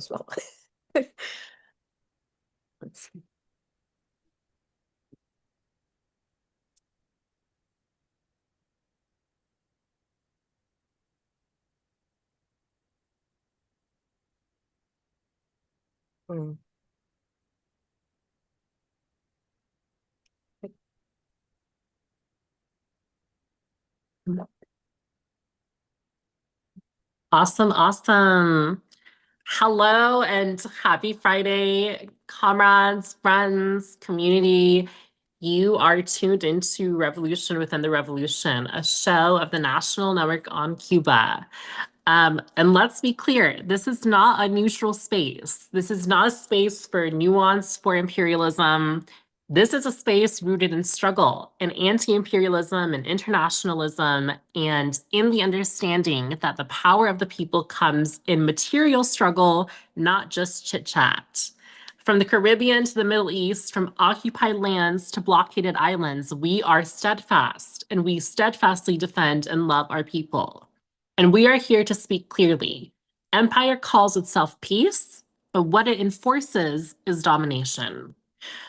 as well. Let's see. Mm. Awesome, awesome. Hello and happy Friday, comrades, friends, community. You are tuned into Revolution Within the Revolution, a show of the National Network on Cuba. And let's be clear, this is not a neutral space. This is not a space for nuance, for imperialism. This is a space rooted in struggle and anti-imperialism and internationalism, and in the understanding that the power of the people comes in material struggle, not just chit-chat. From the Caribbean to the Middle East, from occupied lands to blockaded islands, we are steadfast, and we steadfastly defend and love our people. And we are here to speak clearly. Empire calls itself peace, but what it enforces is domination.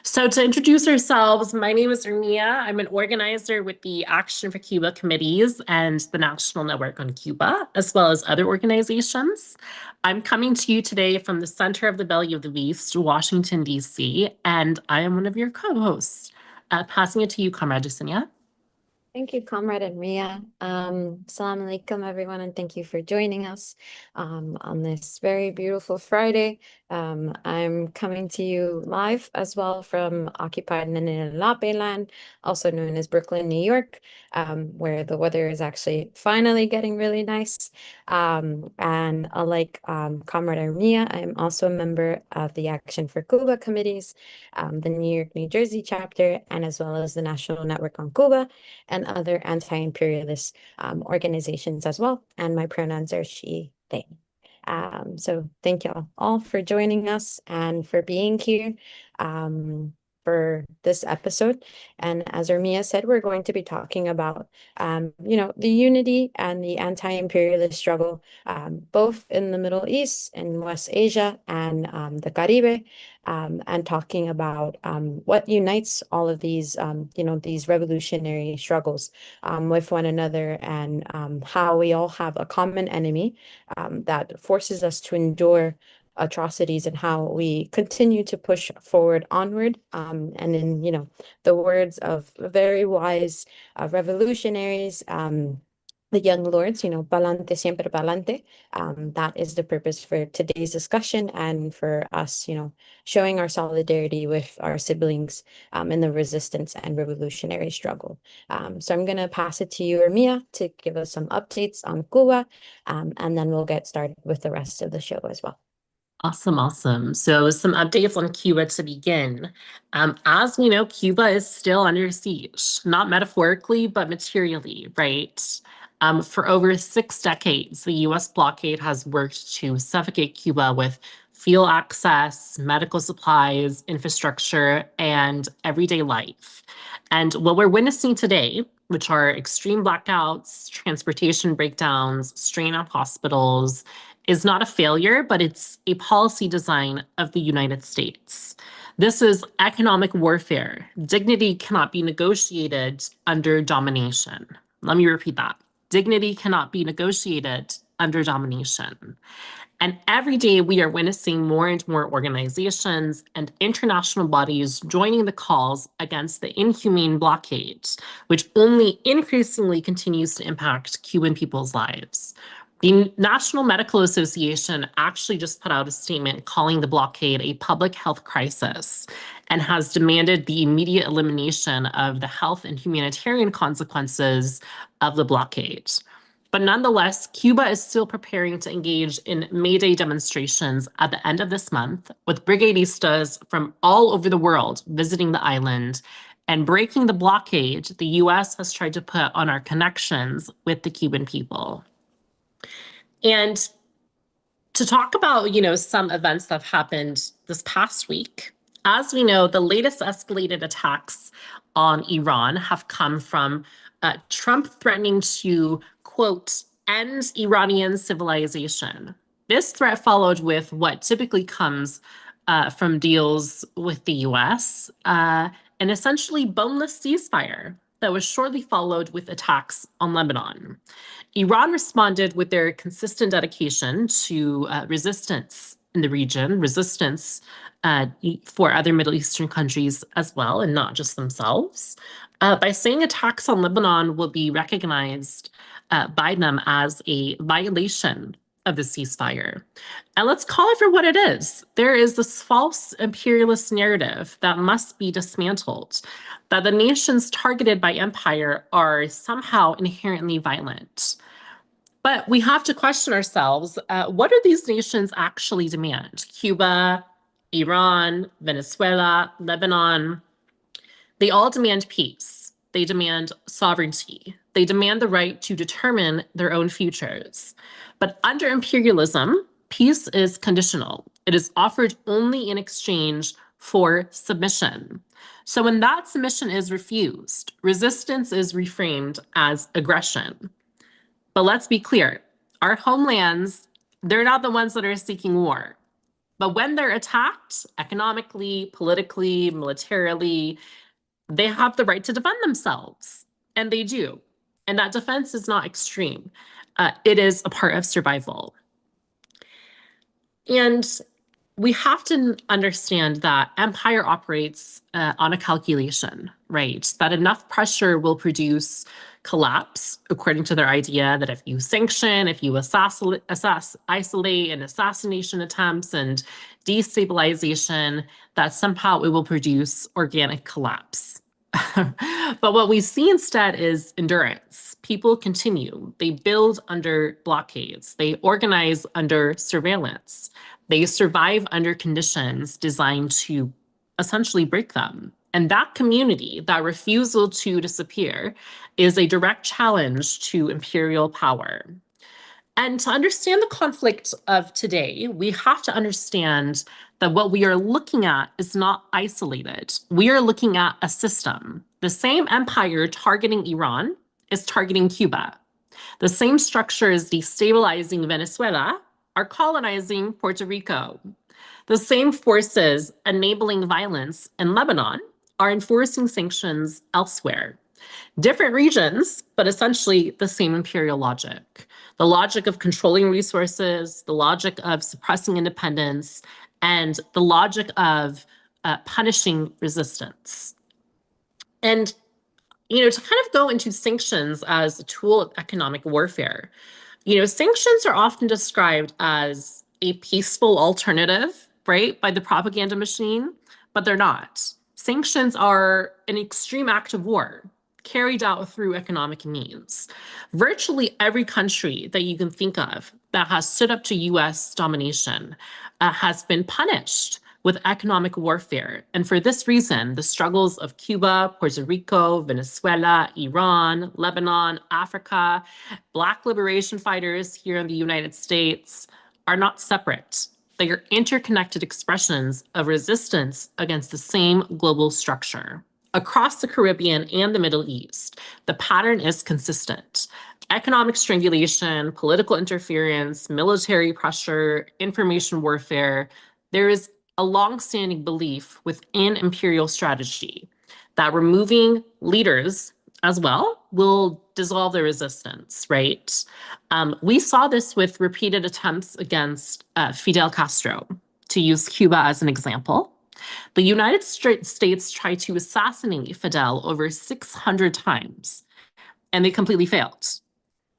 So to introduce ourselves, my name is Ermiya. I'm an organizer with the Action for Cuba committees and the National Network on Cuba, as well as other organizations. I'm coming to you today from the center of the belly of the beast, Washington, D.C., and I am one of your co-hosts. Passing it to you, Comrade Jessenia. Thank you, Comrade Ermiya. Assalamu alaikum, everyone, and thank you for joining us on this very beautiful Friday. I'm coming to you live as well from occupied Naninilape land, also known as Brooklyn, New York, where the weather is actually finally getting really nice. And unlike Comrade Ermiya, I'm also a member of the Action for Cuba committees, the New York, New Jersey chapter, and as well as the National Network on Cuba, and other anti-imperialist organizations as well. And my pronouns are she, they. So thank you all for joining us and for being here for this episode. And as Ermiya said, we're going to be talking about, the unity and the anti-imperialist struggle, both in the Middle East and West Asia and the Caribe, and talking about what unites all of these, these revolutionary struggles with one another, and how we all have a common enemy that forces us to endure atrocities, and how we continue to push forward onward. And in, the words of very wise revolutionaries, the young lords, pa'lante, siempre pa'lante. That is the purpose for today's discussion, and for us, showing our solidarity with our siblings in the resistance and revolutionary struggle. So I'm going to pass it to you, Ermiya, to give us some updates on Cuba, and then we'll get started with the rest of the show as well. Awesome, awesome. So some updates on Cuba to begin. As we know, Cuba is still under siege, not metaphorically, but materially, right? For over 6 decades, the US blockade has worked to suffocate Cuba with fuel access, medical supplies, infrastructure, and everyday life. And what we're witnessing today, which are extreme blackouts, transportation breakdowns, strain on hospitals, is not a failure, but it's a policy design of the United States. This is economic warfare. Dignity cannot be negotiated under domination. Let me repeat that. Dignity cannot be negotiated under domination. And every day we are witnessing more and more organizations and international bodies joining the calls against the inhumane blockade, which only increasingly continues to impact Cuban people's lives. The National Medical Association actually just put out a statement calling the blockade a public health crisis, and has demanded the immediate elimination of the health and humanitarian consequences of the blockade. But nonetheless, Cuba is still preparing to engage in May Day demonstrations at the end of this month, with brigadistas from all over the world visiting the island and breaking the blockade the US has tried to put on our connections with the Cuban people. And to talk about, some events that have happened this past week, as we know, the latest escalated attacks on Iran have come from Trump threatening to, quote, end Iranian civilization. This threat followed with what typically comes from deals with the US, an essentially boneless ceasefire that was shortly followed with attacks on Lebanon. Iran responded with their consistent dedication to resistance in the region, resistance for other Middle Eastern countries as well, and not just themselves, by saying attacks on Lebanon will be recognized by them as a violation of the ceasefire. And let's call it for what it is. There is this false imperialist narrative that must be dismantled, that the nations targeted by empire are somehow inherently violent. But we have to question ourselves, what do these nations actually demand? Cuba, Iran, Venezuela, Lebanon, they all demand peace. They demand sovereignty. They demand the right to determine their own futures. But under imperialism, peace is conditional. It is offered only in exchange for submission. So when that submission is refused, resistance is reframed as aggression. But let's be clear, our homelands, they're not the ones that are seeking war. But when they're attacked economically, politically, militarily, they have the right to defend themselves, and they do. And that defense is not extreme. It is a part of survival. And we have to understand that empire operates on a calculation, right? That enough pressure will produce collapse, according to their idea that if you sanction, if you isolate and assassination attempts and destabilization, that somehow it will produce organic collapse. But what we see instead is endurance. People continue. They build under blockades. They organize under surveillance. They survive under conditions designed to essentially break them. And that community, that refusal to disappear, is a direct challenge to imperial power. And to understand the conflict of today, we have to understand that what we are looking at is not isolated. We are looking at a system. The same empire targeting Iran is targeting Cuba. The same structures destabilizing Venezuela are colonizing Puerto Rico. The same forces enabling violence in Lebanon are enforcing sanctions elsewhere. Different regions, but essentially the same imperial logic. The logic of controlling resources, the logic of suppressing independence, and the logic of punishing resistance. And, to kind of go into sanctions as a tool of economic warfare, sanctions are often described as a peaceful alternative, right, by the propaganda machine, but they're not. Sanctions are an extreme act of war carried out through economic means. Virtually every country that you can think of that has stood up to US domination has been punished with economic warfare. And for this reason, the struggles of Cuba, Puerto Rico, Venezuela, Iran, Lebanon, Africa, Black liberation fighters here in the United States are not separate. They are interconnected expressions of resistance against the same global structure. Across the Caribbean and the Middle East, the pattern is consistent. Economic strangulation, political interference, military pressure, information warfare. There is a longstanding belief within imperial strategy that removing leaders as well will dissolve the resistance, right? We saw this with repeated attempts against Fidel Castro, to use Cuba as an example. The United States tried to assassinate Fidel over 600 times, and they completely failed.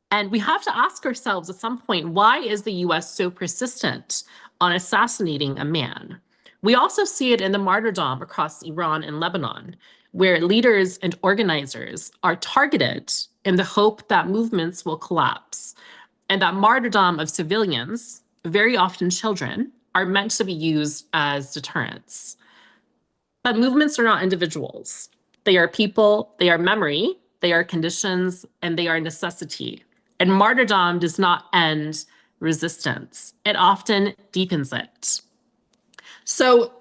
And we have to ask ourselves at some point, why is the US so persistent on assassinating a man? We also see it in the martyrdom across Iran and Lebanon, where leaders and organizers are targeted in the hope that movements will collapse, and that martyrdom of civilians, very often children, are meant to be used as deterrents. But movements are not individuals. They are people, they are memory, they are conditions, and they are necessity. And martyrdom does not end resistance. It often deepens it. So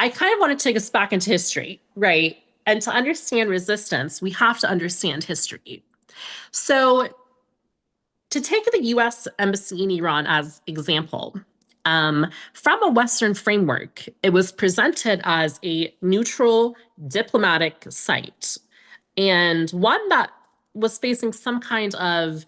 I kind of want to take us back into history, right? And to understand resistance, we have to understand history. So To take the US embassy in Iran as example, from a Western framework, it was presented as a neutral diplomatic site and one that was facing some kind of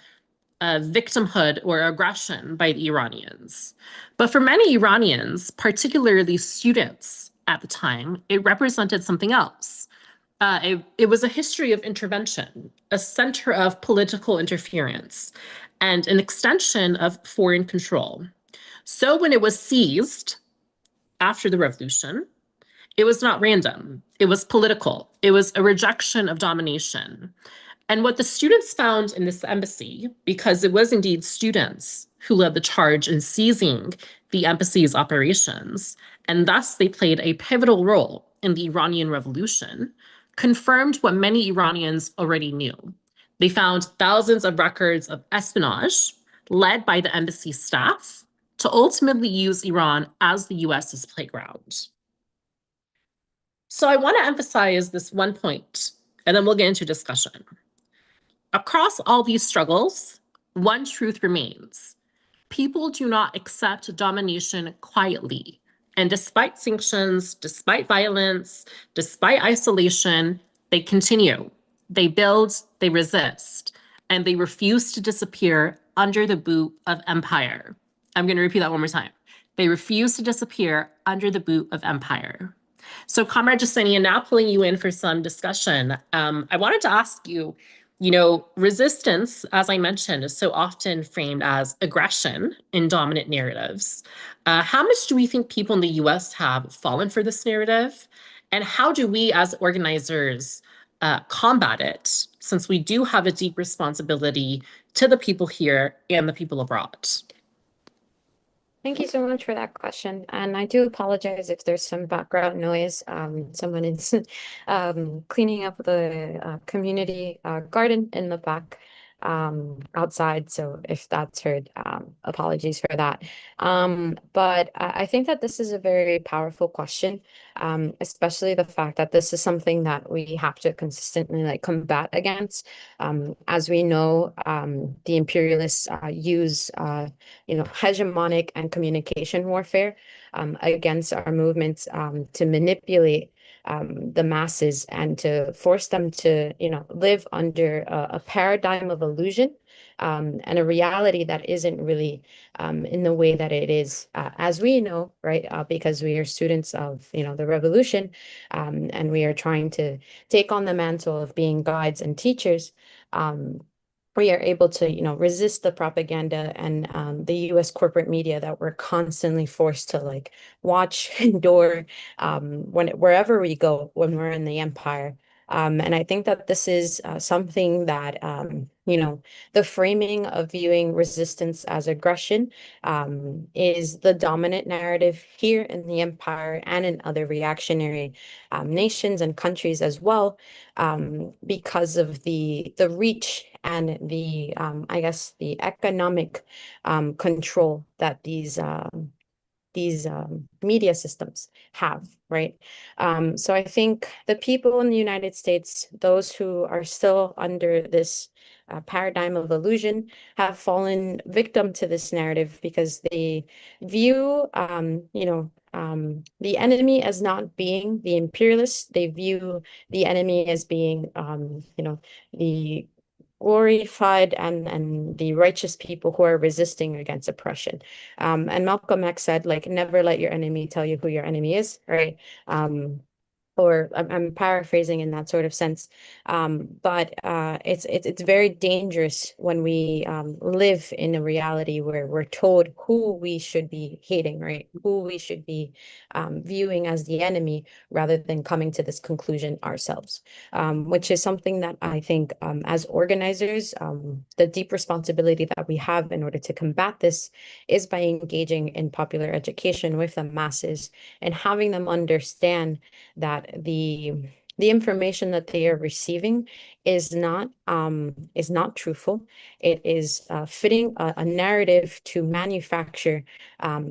victimhood or aggression by the Iranians. But for many Iranians, particularly students at the time, it represented something else. It was a history of intervention, a center of political interference, and an extension of foreign control. So when it was seized after the revolution, it was not random. It was political. It was a rejection of domination. And what the students found in this embassy, because it was indeed students who led the charge in seizing the embassy's operations, and thus they played a pivotal role in the Iranian Revolution, confirmed what many Iranians already knew. They found thousands of records of espionage led by the embassy staff to ultimately use Iran as the US's playground. So I want to emphasize this one point, and then we'll get into discussion. Across all these struggles, one truth remains. People do not accept domination quietly. And despite sanctions, despite violence, despite isolation, they continue. They build, they resist, and they refuse to disappear under the boot of empire. I'm going to repeat that one more time. They refuse to disappear under the boot of empire. So, Comrade Jessenia, now pulling you in for some discussion, I wanted to ask you, resistance, as I mentioned, is so often framed as aggression in dominant narratives. How much do we think people in the US have fallen for this narrative? And how do we as organizers combat it, since we do have a deep responsibility to the people here and the people abroad? Thank you so much for that question. And I do apologize if there's some background noise. Someone is cleaning up the community garden in the back outside. So if that's heard, apologies for that. But I think that this is a very powerful question, especially the fact that this is something that we have to consistently combat against. As we know, the imperialists use hegemonic and communication warfare against our movements to manipulate the masses and to force them to, live under a paradigm of illusion and a reality that isn't really in the way that it is, as we know, right? Because we are students of, the revolution, and we are trying to take on the mantle of being guides and teachers. We are able to, resist the propaganda and the U.S. corporate media that we're constantly forced to watch, endure wherever we go when we're in the empire. And I think that this is something that, the framing of viewing resistance as aggression is the dominant narrative here in the empire and in other reactionary nations and countries as well, because of the reach and the I guess the economic control that these media systems have, right? So I think the people in the United States, those who are still under this paradigm of illusion, have fallen victim to this narrative because they view, the enemy as not being the imperialists. They view the enemy as being, the glorified and the righteous people who are resisting against oppression. And Malcolm X said, never let your enemy tell you who your enemy is, right? Or I'm paraphrasing in that sort of sense. But it's very dangerous when we live in a reality where we're told who we should be hating, right? Who we should be viewing as the enemy rather than coming to this conclusion ourselves, which is something that I think as organizers, the deep responsibility that we have in order to combat this is by engaging in popular education with the masses and having them understand that the information that they are receiving is not truthful. It is fitting a narrative to manufacture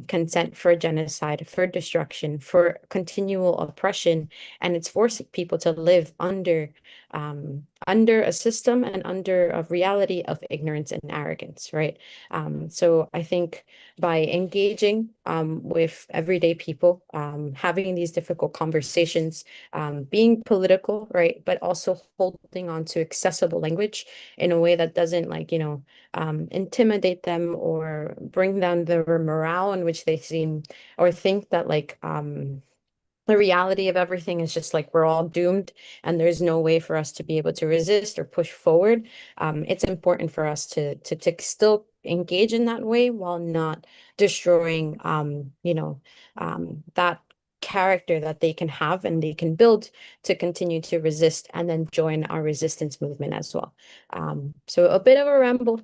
consent for genocide, for destruction, for continual oppression, and it's forcing people to live under a system and under a reality of ignorance and arrogance, right? So I think by engaging with everyday people, having these difficult conversations, being political, right, but also holding on to accessible language in a way that doesn't like, intimidate them or bring down their morale in which they seem or think that like the reality of everything is just like we're all doomed and there's no way for us to be able to resist or push forward. It's important for us to still engage in that way while not destroying that character that they can have and they can build to continue to resist and then join our resistance movement as well. So a bit of a ramble,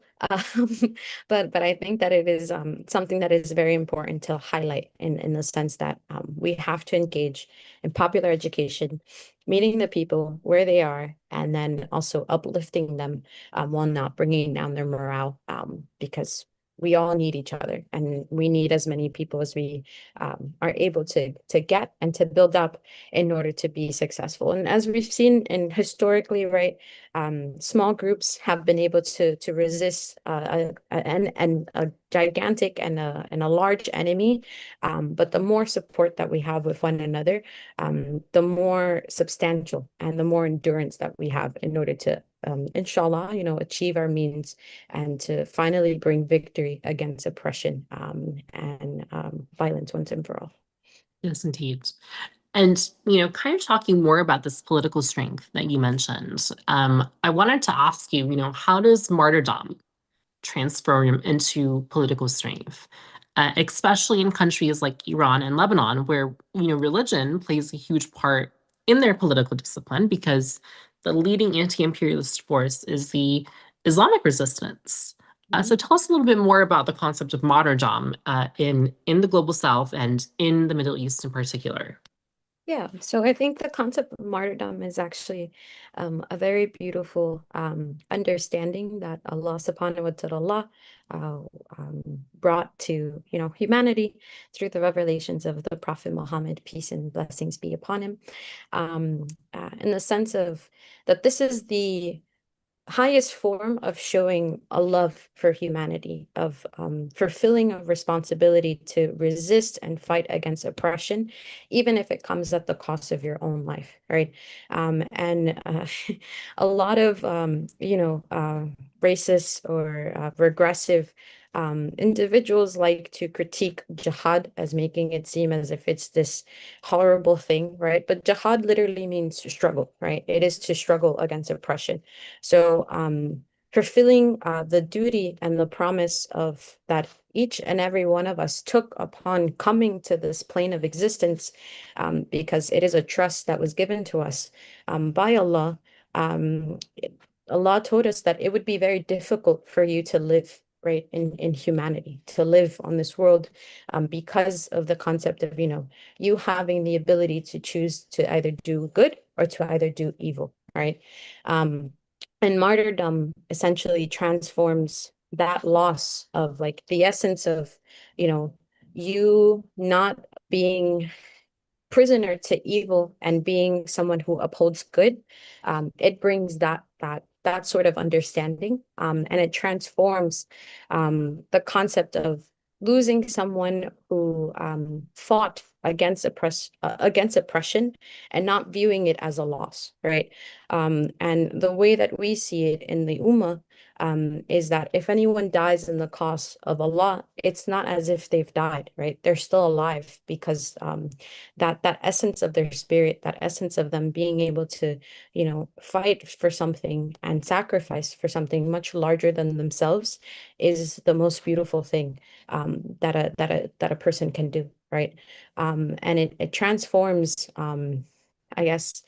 but I think that it is something that is very important to highlight in the sense that we have to engage in popular education, meeting the people where they are, and then also uplifting them while not bringing down their morale because we all need each other and we need as many people as we are able to get and to build up in order to be successful. And as we've seen in historically, right, small groups have been able to resist a gigantic and a large enemy. But the more support that we have with one another, the more substantial and the more endurance that we have in order to, inshallah, achieve our means and to finally bring victory against oppression and violence once and for all. Yes, indeed. And, kind of talking more about this political strength that you mentioned, I wanted to ask you, how does martyrdom transform into political strength, especially in countries like Iran and Lebanon, where, religion plays a huge part in their political discipline because the leading anti-imperialist force is the Islamic resistance. So tell us a little bit more about the concept of martyrdom in the global South and in the Middle East in particular. Yeah, so I think the concept of martyrdom is actually a very beautiful understanding that Allah subhanahu wa ta'ala brought to, humanity through the revelations of the Prophet Muhammad, peace and blessings be upon him, in the sense of that this is the highest form of showing a love for humanity, of fulfilling a responsibility to resist and fight against oppression, even if it comes at the cost of your own life, right? And a lot of, racist or regressive individuals like to critique jihad as making it seem as if it's this horrible thing, right? But jihad literally means to struggle, right? It is to struggle against oppression. So, fulfilling the duty and the promise of that each and every one of us took upon coming to this plane of existence, because it is a trust that was given to us by Allah. Um, Allah told us that it would be very difficult for you to live right in humanity, to live on this world, because of the concept of, you having the ability to choose to either do good or to either do evil, right? And martyrdom essentially transforms that loss of like the essence of, you not being prisoner to evil and being someone who upholds good. It brings that sort of understanding, and it transforms the concept of losing someone who fought against oppression and not viewing it as a loss, right? And the way that we see it in the Ummah is that if anyone dies in the cause of Allah, it's not as if they've died, right? They're still alive because that essence of their spirit, that essence of them being able to, fight for something and sacrifice for something much larger than themselves is the most beautiful thing that a person can do, right? And it transforms, I guess,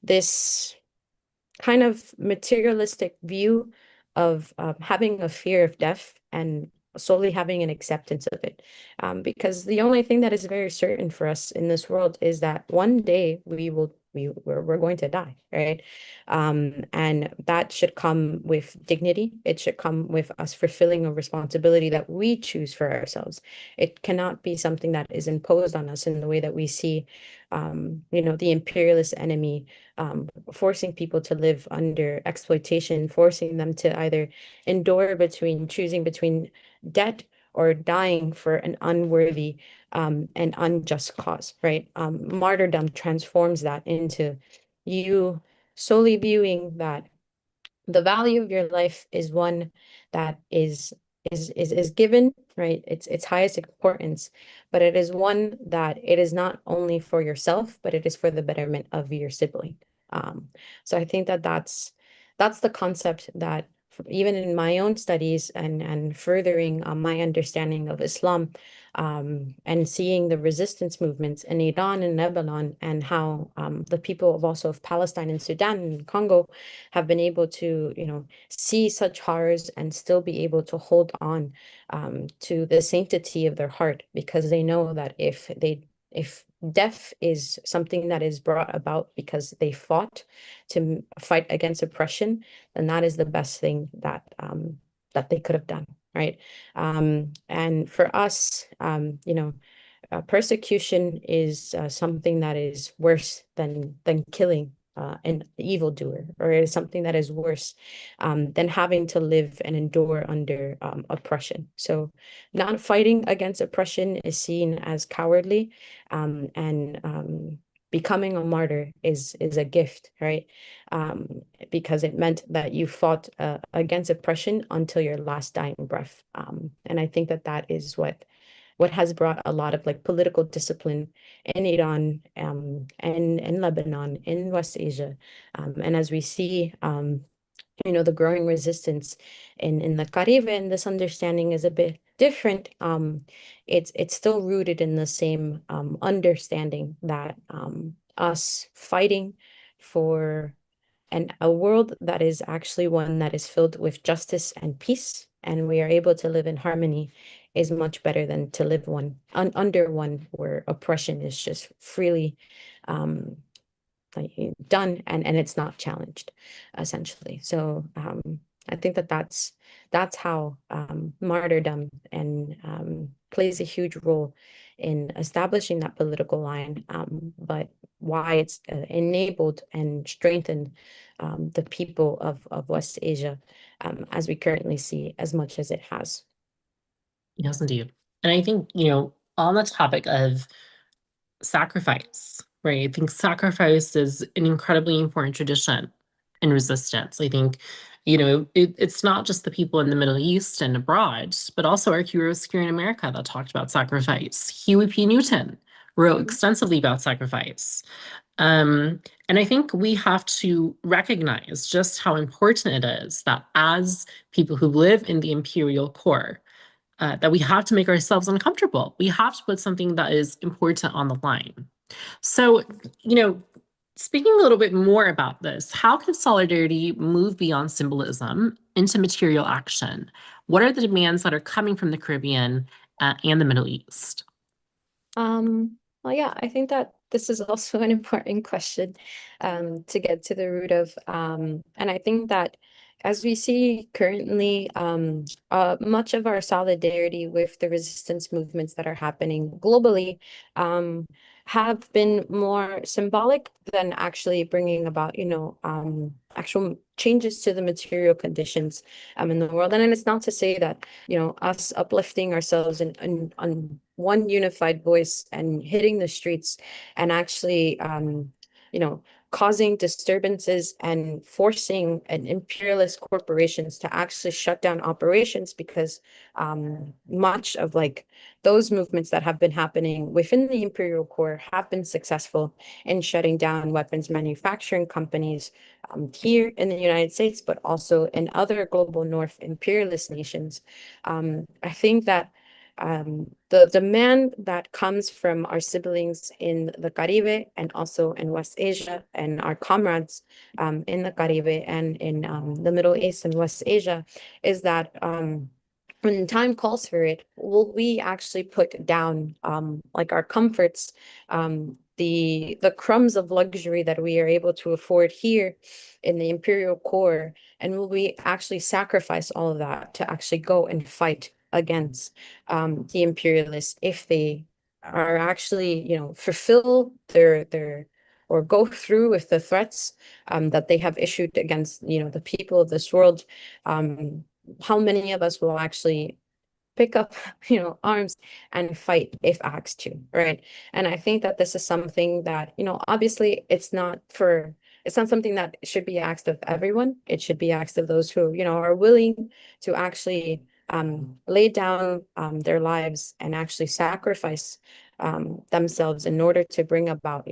this kind of materialistic view of having a fear of death and solely having an acceptance of it. Because the only thing that is very certain for us in this world is that one day we will we're going to die, right? And that should come with dignity. It should come with us fulfilling a responsibility that we choose for ourselves. It cannot be something that is imposed on us in the way that we see, the imperialist enemy forcing people to live under exploitation, forcing them to either endure choosing between debt or dying for an unworthy and unjust cause, right? Martyrdom transforms that into you solely viewing that the value of your life is one that is given, right? It's highest importance, but it is one that it is not only for yourself, but it is for the betterment of your sibling. So I think that that's the concept that even in my own studies and furthering my understanding of Islam, and seeing the resistance movements in Iran and Lebanon, and how the people of also of Palestine and Sudan and Congo have been able to, see such horrors and still be able to hold on to the sanctity of their heart, because they know that if death is something that is brought about because they fought to fight against oppression, then that is the best thing that they could have done, right? And for us, persecution is something that is worse than killing an evildoer, or it is something that is worse than having to live and endure under oppression. So not fighting against oppression is seen as cowardly, and becoming a martyr is a gift, right? Because it meant that you fought against oppression until your last dying breath. And I think that that is what has brought a lot of like political discipline in Iran, and in Lebanon, in West Asia. And as we see, the growing resistance in the Caribe, and this understanding is a bit different. It's still rooted in the same understanding that us fighting for a world that is actually one that is filled with justice and peace, and we are able to live in harmony, is much better than to live under one where oppression is just freely um, like done, and it's not challenged, essentially. So I think that that's how martyrdom and plays a huge role in establishing that political line, but why it's enabled and strengthened the people of West Asia, as we currently see, as much as it has. Yes, indeed. And I think, on the topic of sacrifice, right? I think sacrifice is an incredibly important tradition in resistance. I think, it's not just the people in the Middle East and abroad, but also our heroes here in America that talked about sacrifice. Huey P. Newton wrote extensively about sacrifice. And I think we have to recognize just how important it is that as people who live in the imperial core, that we have to make ourselves uncomfortable. We have to put something that is important on the line. So, speaking a little bit more about this, how can solidarity move beyond symbolism into material action? What are the demands that are coming from the Caribbean and the Middle East? Well, yeah, I think that this is also an important question to get to the root of. And I think that as we see currently, much of our solidarity with the resistance movements that are happening globally have been more symbolic than actually bringing about, actual changes to the material conditions in the world. And then it's not to say that, us uplifting ourselves on one unified voice and hitting the streets and actually, causing disturbances and forcing an imperialist corporations to actually shut down operations, because much of like those movements that have been happening within the imperial core have been successful in shutting down weapons manufacturing companies here in the United States, but also in other global North imperialist nations. I think that the demand that comes from our siblings in the Caribe and also in West Asia, and our comrades in the Caribe and in the Middle East and West Asia, is that when time calls for it, will we actually put down like our comforts, the crumbs of luxury that we are able to afford here in the imperial core, and will we actually sacrifice all of that to actually go and fight against the imperialists if they are actually, fulfill their or go through with the threats that they have issued against, the people of this world. How many of us will actually pick up, arms and fight if asked to, right? And I think that this is something that, obviously it's not something that should be asked of everyone. It should be asked of those who, are willing to actually lay down their lives and actually sacrifice themselves in order to bring about,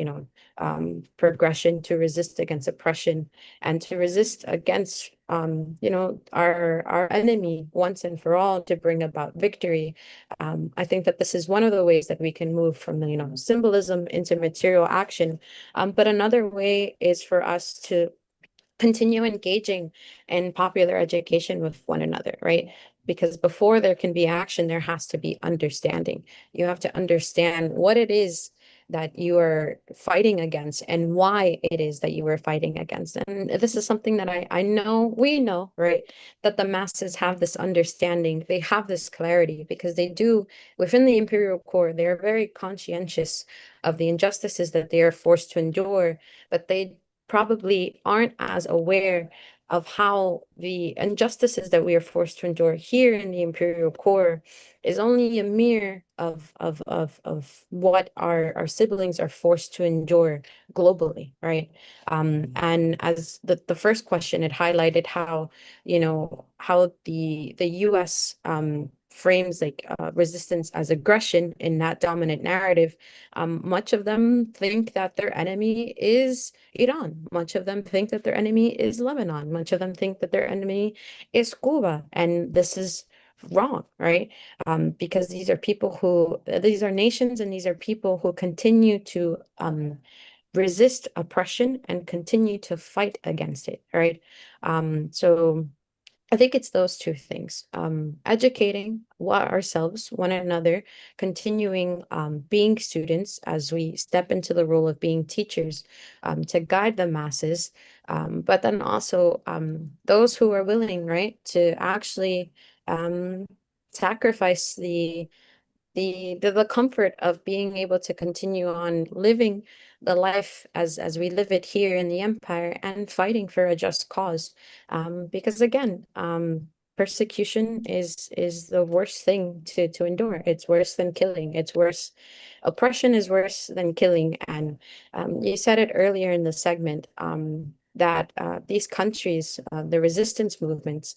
progression, to resist against oppression, and to resist against our enemy once and for all, to bring about victory. I think that this is one of the ways that we can move from symbolism into material action. But another way is for us to continue engaging in popular education with one another, right? Because before there can be action, there has to be understanding. You have to understand what it is that you are fighting against and why it is that you are fighting against. And this is something that I know, we know, right? That the masses have this understanding, they have this clarity, because they do, within the imperial core, they are very conscientious of the injustices that they are forced to endure, but they probably aren't as aware of how the injustices that we are forced to endure here in the imperial core is only a mirror of what our siblings are forced to endure globally, right? And as the first question, it highlighted how, how the US frames like resistance as aggression in that dominant narrative. Much of them think that their enemy is Iran. Much of them think that their enemy is Lebanon. Much of them think that their enemy is Cuba. And this is wrong, right? Because these are nations, and these are people who continue to resist oppression and continue to fight against it, right? So I think it's those two things. Educating ourselves, one another, continuing being students as we step into the role of being teachers, to guide the masses, but then also those who are willing, right, to actually um, sacrifice the comfort of being able to continue on living the life as we live it here in the empire, and fighting for a just cause. Because again, persecution is the worst thing to endure. It's worse than killing. It's worse. Oppression is worse than killing. And you said it earlier in the segment, that these countries, the resistance movements,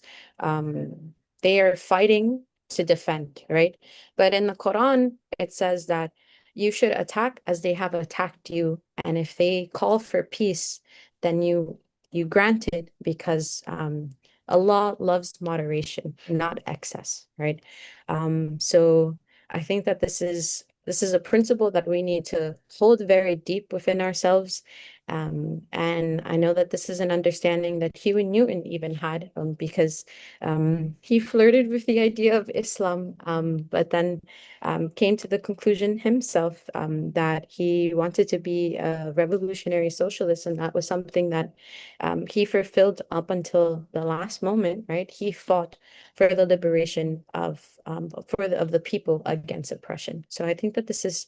they are fighting to defend, right? But in the Quran, it says that you should attack as they have attacked you, and if they call for peace, then you grant it, because Allah loves moderation, not excess, right? So I think that this is a principle that we need to hold very deep within ourselves. And I know that this is an understanding that Huey Newton even had, because he flirted with the idea of Islam, but then came to the conclusion himself that he wanted to be a revolutionary socialist, and that was something that he fulfilled up until the last moment, right? He fought for the liberation of the people against oppression. So I think that this is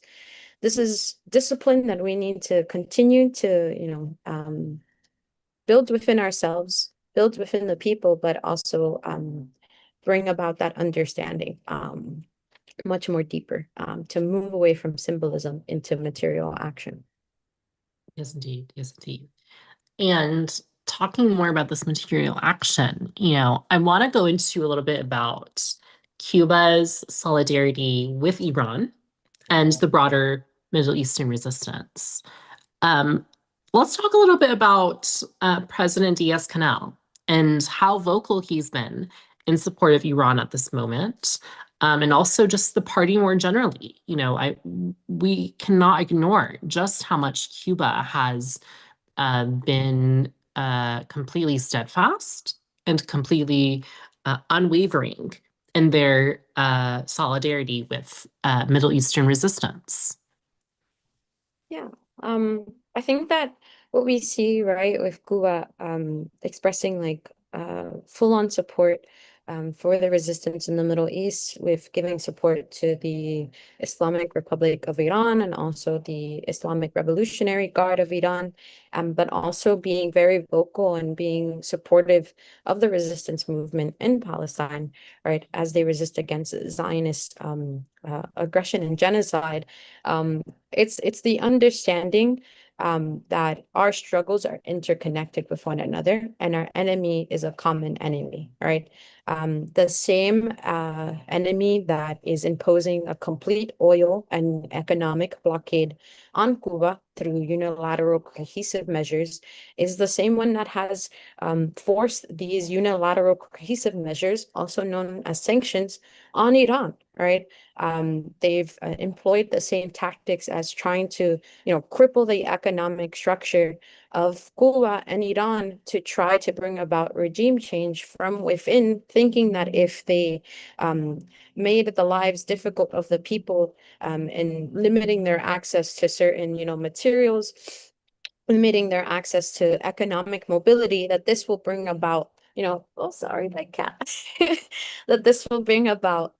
discipline that we need to continue to, build within ourselves, build within the people, but also bring about that understanding much more deeper, to move away from symbolism into material action. Yes, indeed. Yes, indeed. And talking more about this material action, I want to go into a little bit about Cuba's solidarity with Iran and the broader Middle Eastern resistance. Um, let's talk a little bit about President Diaz-Canel and how vocal he's been in support of Iran at this moment, and also just the party more generally. We cannot ignore just how much Cuba has been completely steadfast and completely unwavering and their solidarity with Middle Eastern resistance. Yeah. I think that what we see, right, with Cuba expressing like full-on support for the resistance in the Middle East, with giving support to the Islamic Republic of Iran and also the Islamic Revolutionary Guard of Iran, but also being very vocal and being supportive of the resistance movement in Palestine, right, as they resist against Zionist aggression and genocide. It's the understanding that our struggles are interconnected with one another, and our enemy is a common enemy, right? The same enemy that is imposing a complete oil and economic blockade on Cuba through unilateral cohesive measures is the same one that has forced these unilateral cohesive measures, also known as sanctions, on Iran, right? They've employed the same tactics as trying to, cripple the economic structure of Cuba and Iran to try to bring about regime change from within, thinking that if they made the lives difficult of the people and limiting their access to certain, materials, limiting their access to economic mobility, that this will bring about, oh, sorry, my cat, that this will bring about,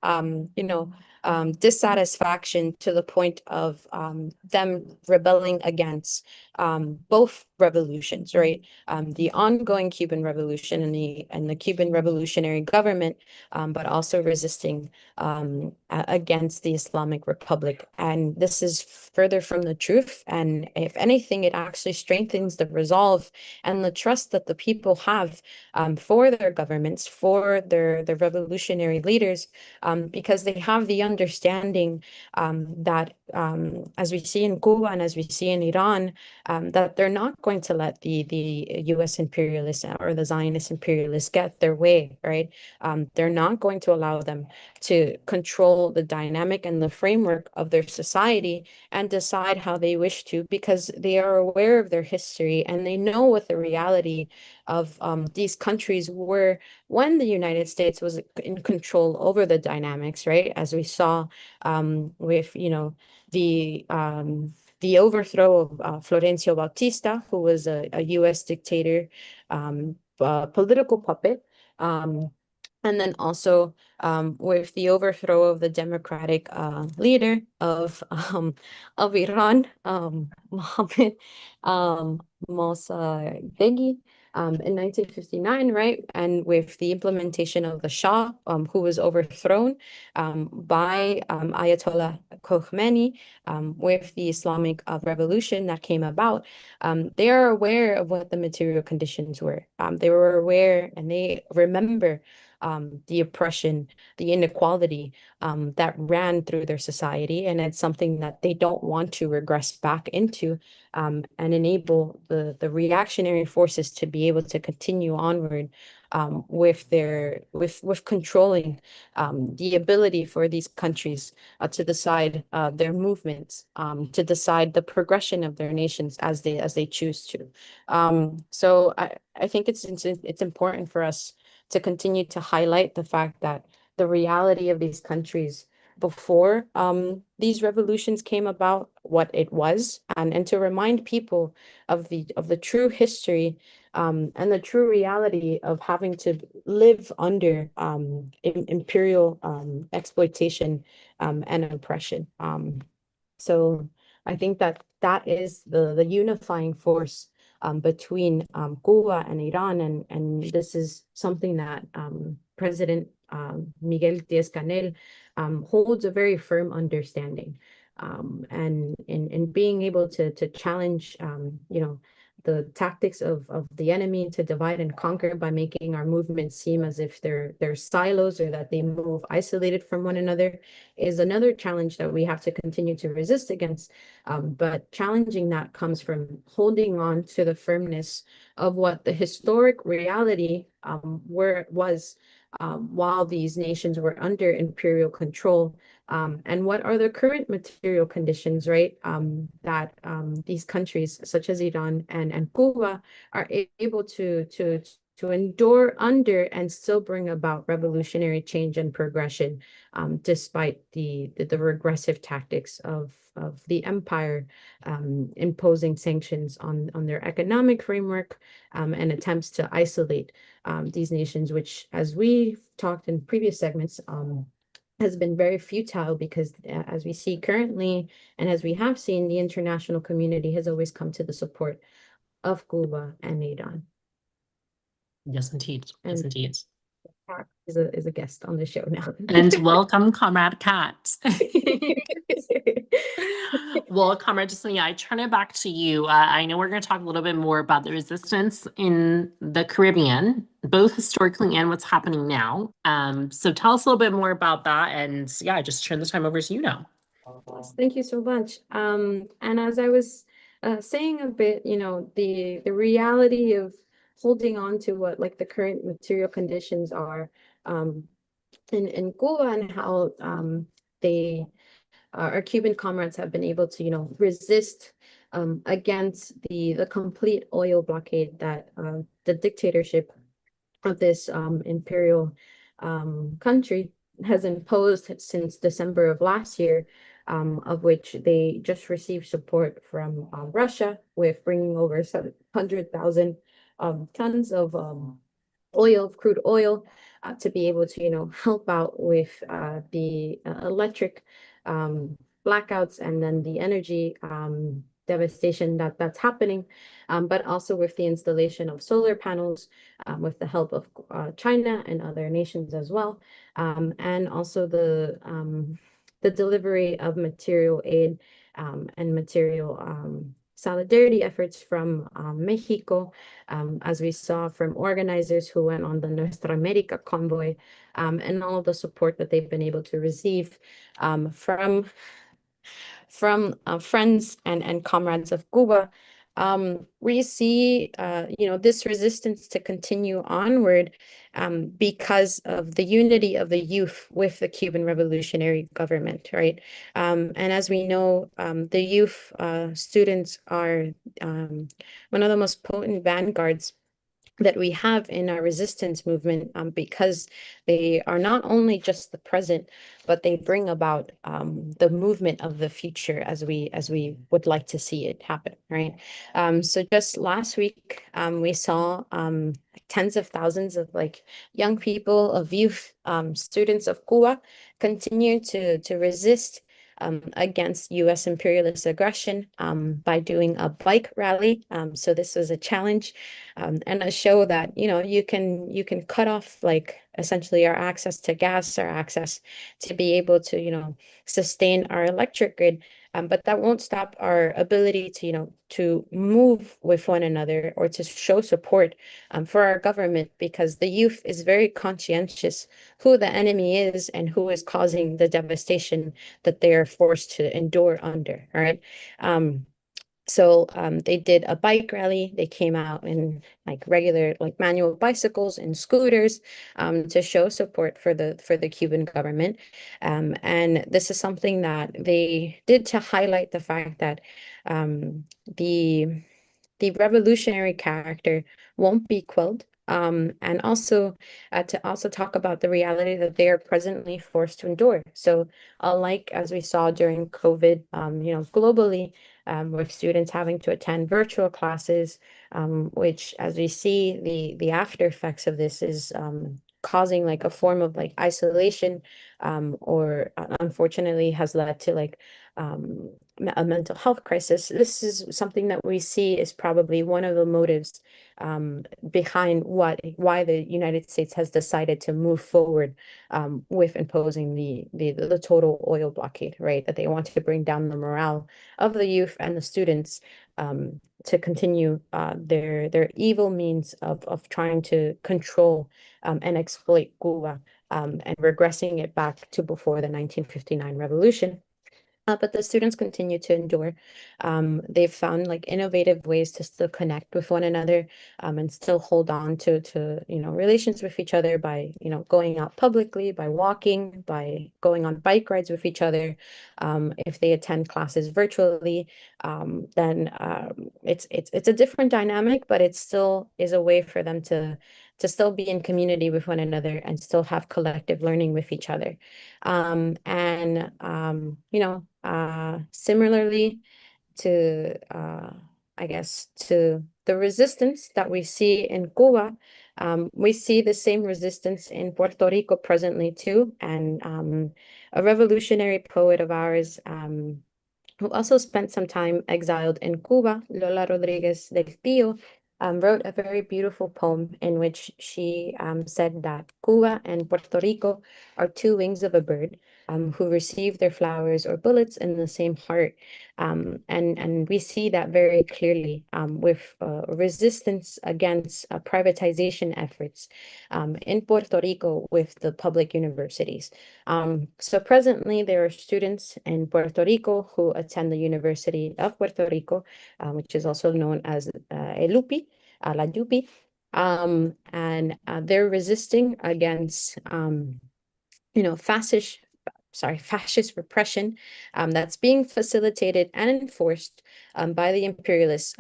dissatisfaction to the point of them rebelling against both revolutions, right? The ongoing Cuban Revolution and the Cuban Revolutionary Government, but also resisting against the Islamic Republic. And this is further from the truth. And if anything, it actually strengthens the resolve and the trust that the people have for their governments, for their revolutionary leaders, because they have the understanding that, as we see in Cuba and as we see in Iran, that they're not going to let the U.S. imperialists or the Zionist imperialists get their way, right? They're not going to allow them to control the dynamic and the framework of their society and decide how they wish to, because they are aware of their history and they know what the reality of these countries were when the United States was in control over the dynamics, right? As we saw with, the overthrow of Florencio Bautista, who was a U.S. dictator, political puppet. And then also with the overthrow of the democratic leader of Iran, Mohammed Mossadegh, in 1959, right? And with the implementation of the Shah, who was overthrown by Ayatollah Khamenei, with the Islamic revolution that came about, they are aware of what the material conditions were. They were aware and they remember the oppression, the inequality that ran through their society. And it's something that they don't want to regress back into, and enable the reactionary forces to be able to continue onward with controlling the ability for these countries to decide their movements, to decide the progression of their nations as they choose to. So I think it's important for us to continue to highlight the fact that the reality of these countries before these revolutions came about, what it was, and to remind people of the true history and the true reality of having to live under imperial exploitation and oppression. So I think that that is the unifying force between Cuba and Iran, and this is something that President Miguel Diaz-Canel holds a very firm understanding, and in being able to challenge, the tactics of the enemy to divide and conquer by making our movements seem as if they're silos or that they move isolated from one another is another challenge that we have to continue to resist against. But challenging that comes from holding on to the firmness of what the historic reality was while these nations were under imperial control, and what are the current material conditions, right? That these countries, such as Iran and Cuba, are able to to endure under and still bring about revolutionary change and progression, despite the regressive tactics of the empire, imposing sanctions on their economic framework, and attempts to isolate these nations, which, as we talked in previous segments, has been very futile because, as we see currently, and as we have seen, the international community has always come to the support of Cuba and Iran. Yes, indeed. Yes, And indeed. Kat is a guest on the show now. And welcome, Comrade Kat. Well, Comrade Jessenia, I turn it back to you. I know we're going to talk a little bit more about the resistance in the Caribbean, both historically and what's happening now. So tell us a little bit more about that. And yeah, I just turn the time over to you now. Yes, thank you so much. And as I was saying a bit, the reality of holding on to what like the current material conditions are in Cuba, and how they our Cuban comrades have been able to, resist against the complete oil blockade that the dictatorship of this imperial country has imposed since December of last year, of which they just received support from Russia with bringing over 700,000 tons of crude oil, to be able to, help out with the electric blackouts, and then the energy devastation that's happening, but also with the installation of solar panels, with the help of China and other nations as well, and also the delivery of material aid, and material solidarity efforts from Mexico, as we saw from organizers who went on the Nuestra America convoy, and all of the support that they've been able to receive from friends and comrades of Cuba. We see, this resistance to continue onward, because of the unity of the youth with the Cuban revolutionary government, right? And as we know, the youth students are one of the most potent vanguards that we have in our resistance movement, because they are not only just the present, but they bring about the movement of the future as we would like to see it happen, right? So just last week, we saw tens of thousands of young people, of youth, students of Cuba, continue to resist against U.S. imperialist aggression, by doing a bike rally. So this was a challenge, and a show that you can cut off essentially our access to gas, our access to be able to sustain our electric grid. But that won't stop our ability to move with one another, or to show support for our government, because the youth is very conscientious who the enemy is and who is causing the devastation that they are forced to endure under. All right. So they did a bike rally. They came out in regular manual bicycles and scooters, to show support for the Cuban government. And this is something that they did to highlight the fact that the revolutionary character won't be quelled. And also to also talk about the reality that they are presently forced to endure. So, unlike as we saw during COVID, globally, with students having to attend virtual classes, which, as we see, the after effects of this is causing a form of isolation, or unfortunately has led to a mental health crisis. This is something that we see is probably one of the motives behind why the United States has decided to move forward with imposing the total oil blockade, right? That they want to bring down the morale of the youth and the students, to continue their evil means of trying to control and exploit Cuba, and regressing it back to before the 1959 revolution. But the students continue to endure. They've found like innovative ways to still connect with one another, and still hold on to relations with each other by going out publicly, by walking, by going on bike rides with each other. If they attend classes virtually, then it's a different dynamic, but it still is a way for them to still be in community with one another and still have collective learning with each other. Similarly to, I guess, to the resistance that we see in Cuba, we see the same resistance in Puerto Rico presently too. And a revolutionary poet of ours, who also spent some time exiled in Cuba, Lola Rodriguez del Pio, wrote a very beautiful poem in which she said that Cuba and Puerto Rico are two wings of a bird, who receive their flowers or bullets in the same heart. And we see that very clearly with resistance against privatization efforts in Puerto Rico with the public universities. So presently, there are students in Puerto Rico who attend the University of Puerto Rico, which is also known as ELUPI, la YUPI, and they're resisting against, fascist repression that's being facilitated and enforced by the imperialist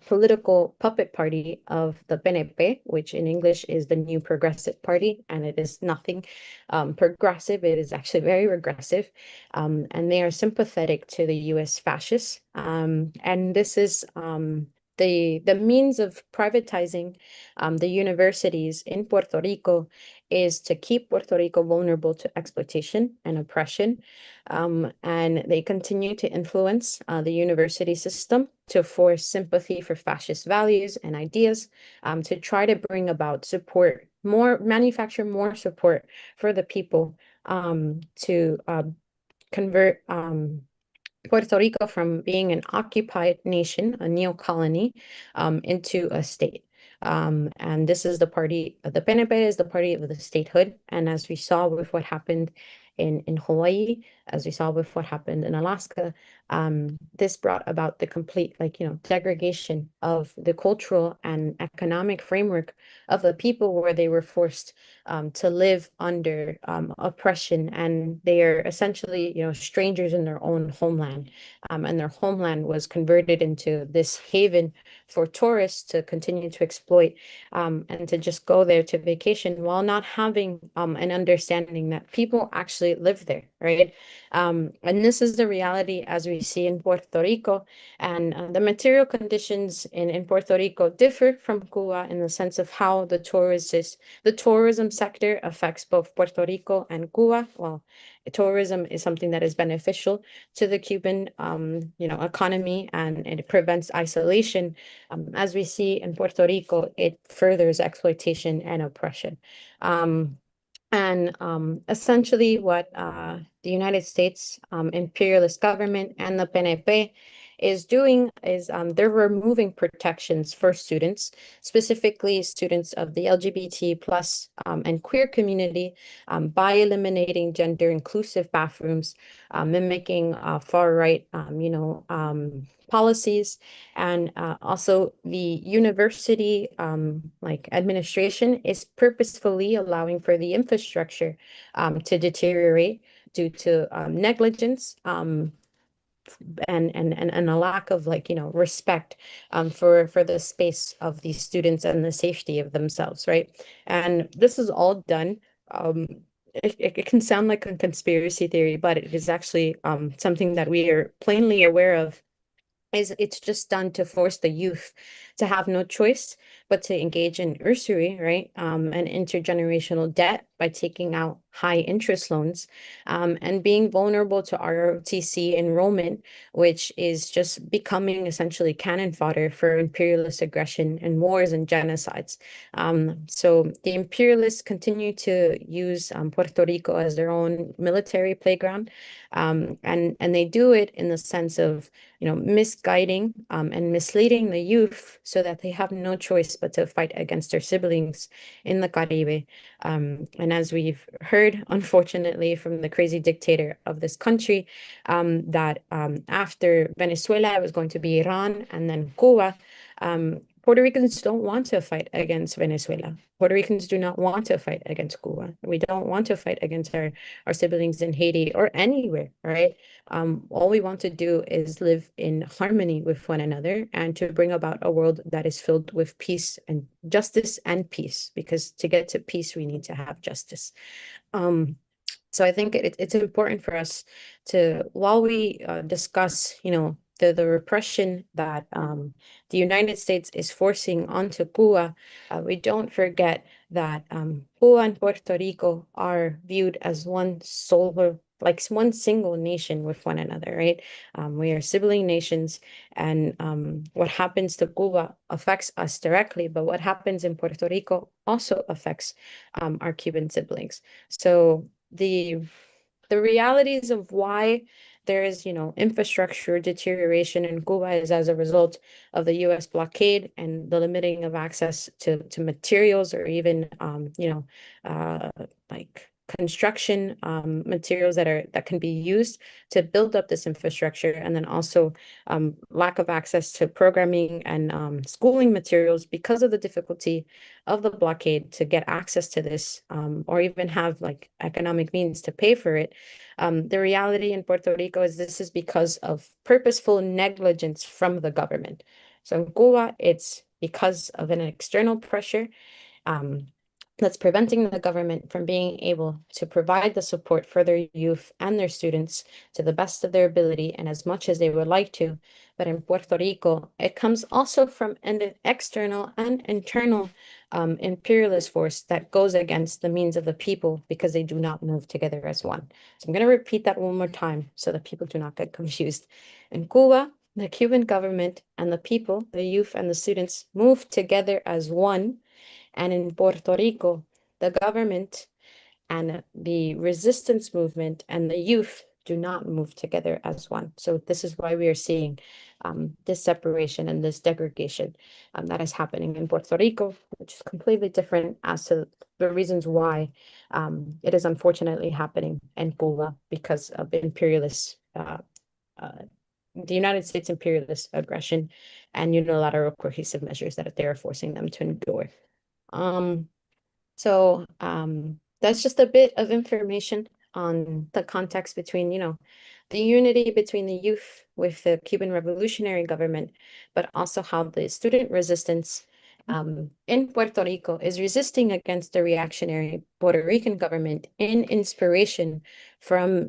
political puppet party of the PNP, which in English is the New Progressive Party, and it is nothing progressive. It is actually very regressive, and they are sympathetic to the U.S. fascists. And this is the means of privatizing the universities in Puerto Rico is to keep Puerto Rico vulnerable to exploitation and oppression. And they continue to influence the university system to force sympathy for fascist values and ideas, to try to bring about support, manufacture more support for the people, to convert Puerto Rico from being an occupied nation, a neo-colony, into a state. And this is the party, the PNP is the party of the statehood. And as we saw with what happened in Hawaii, as we saw with what happened in Alaska, this brought about the complete, degradation of the cultural and economic framework of the people, where they were forced to live under oppression, and they are essentially, strangers in their own homeland. And their homeland was converted into this haven for tourists to continue to exploit, and to just go there to vacation while not having an understanding that people actually live there, right? And this is the reality as we see in Puerto Rico. And the material conditions in Puerto Rico differ from Cuba in the sense of how the tourism sector affects both Puerto Rico and Cuba. Well, tourism is something that is beneficial to the Cuban, economy, and it prevents isolation. As we see in Puerto Rico, it furthers exploitation and oppression. And essentially, what the United States imperialist government and the PNP is doing is they're removing protections for students, specifically students of the LGBT plus and queer community, by eliminating gender inclusive bathrooms, mimicking far right, policies, and also the university administration is purposefully allowing for the infrastructure to deteriorate due to negligence, and a lack of respect for the space of these students and the safety of themselves, right? And this is all done. It can sound like a conspiracy theory, but it is actually something that we are plainly aware of. It's just done to force the youth to have no choice but to engage in usury, right? And intergenerational debt by taking out high interest loans, and being vulnerable to ROTC enrollment, which is just becoming essentially cannon fodder for imperialist aggression and wars and genocides. So the imperialists continue to use Puerto Rico as their own military playground, and they do it in the sense of misguiding and misleading the youth so that they have no choice but to fight against their siblings in the Caribe. And And as we've heard, unfortunately, from the crazy dictator of this country, that after Venezuela, it was going to be Iran and then Cuba. Puerto Ricans don't want to fight against Venezuela. Puerto Ricans do not want to fight against Cuba. We don't want to fight against our siblings in Haiti or anywhere, right? All we want to do is live in harmony with one another and to bring about a world that is filled with peace and justice and peace, because to get to peace, we need to have justice. So I think it's important for us to, while we discuss, the repression that the United States is forcing onto Cuba, we don't forget that Cuba and Puerto Rico are viewed as one single nation with one another, right? We are sibling nations, and what happens to Cuba affects us directly, but what happens in Puerto Rico also affects our Cuban siblings. So the realities of why there is, infrastructure deterioration in Cuba is as a result of the U.S. blockade and the limiting of access to materials, or even, like construction materials that can be used to build up this infrastructure, and then also lack of access to programming and schooling materials because of the difficulty of the blockade to get access to this, or even have like economic means to pay for it. The reality in Puerto Rico is this is because of purposeful negligence from the government. So in Cuba, it's because of an external pressure um, that's preventing the government from being able to provide the support for their youth and their students to the best of their ability and as much as they would like to. But in Puerto Rico, it comes also from an external and internal imperialist force that goes against the means of the people, because they do not move together as one. So I'm going to repeat that one more time so that people do not get confused. In Cuba, the Cuban government and the people, the youth and the students, move together as one. And in Puerto Rico, the government and the resistance movement and the youth do not move together as one. So this is why we are seeing this separation and this degradation that is happening in Puerto Rico, which is completely different as to the reasons why it is unfortunately happening in Cuba because of imperialist, the United States imperialist aggression and unilateral cohesive measures that they are forcing them to endure. Um, so that's just a bit of information on the context between, the unity between the youth with the Cuban revolutionary government, but also how the student resistance in Puerto Rico is resisting against the reactionary Puerto Rican government in inspiration from,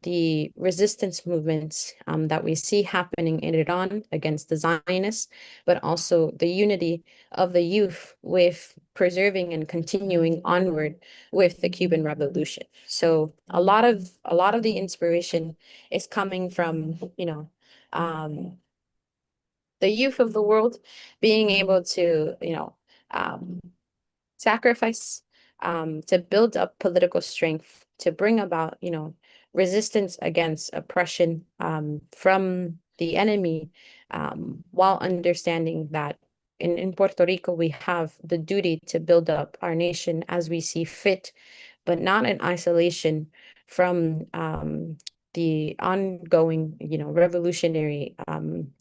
the resistance movements that we see happening in Iran against the Zionists, but also the unity of the youth with preserving and continuing onward with the Cuban Revolution. So a lot of the inspiration is coming from, the youth of the world being able to, um, sacrifice to build up political strength, to bring about, resistance against oppression from the enemy, while understanding that in Puerto Rico, we have the duty to build up our nation as we see fit, but not in isolation from the ongoing, revolutionary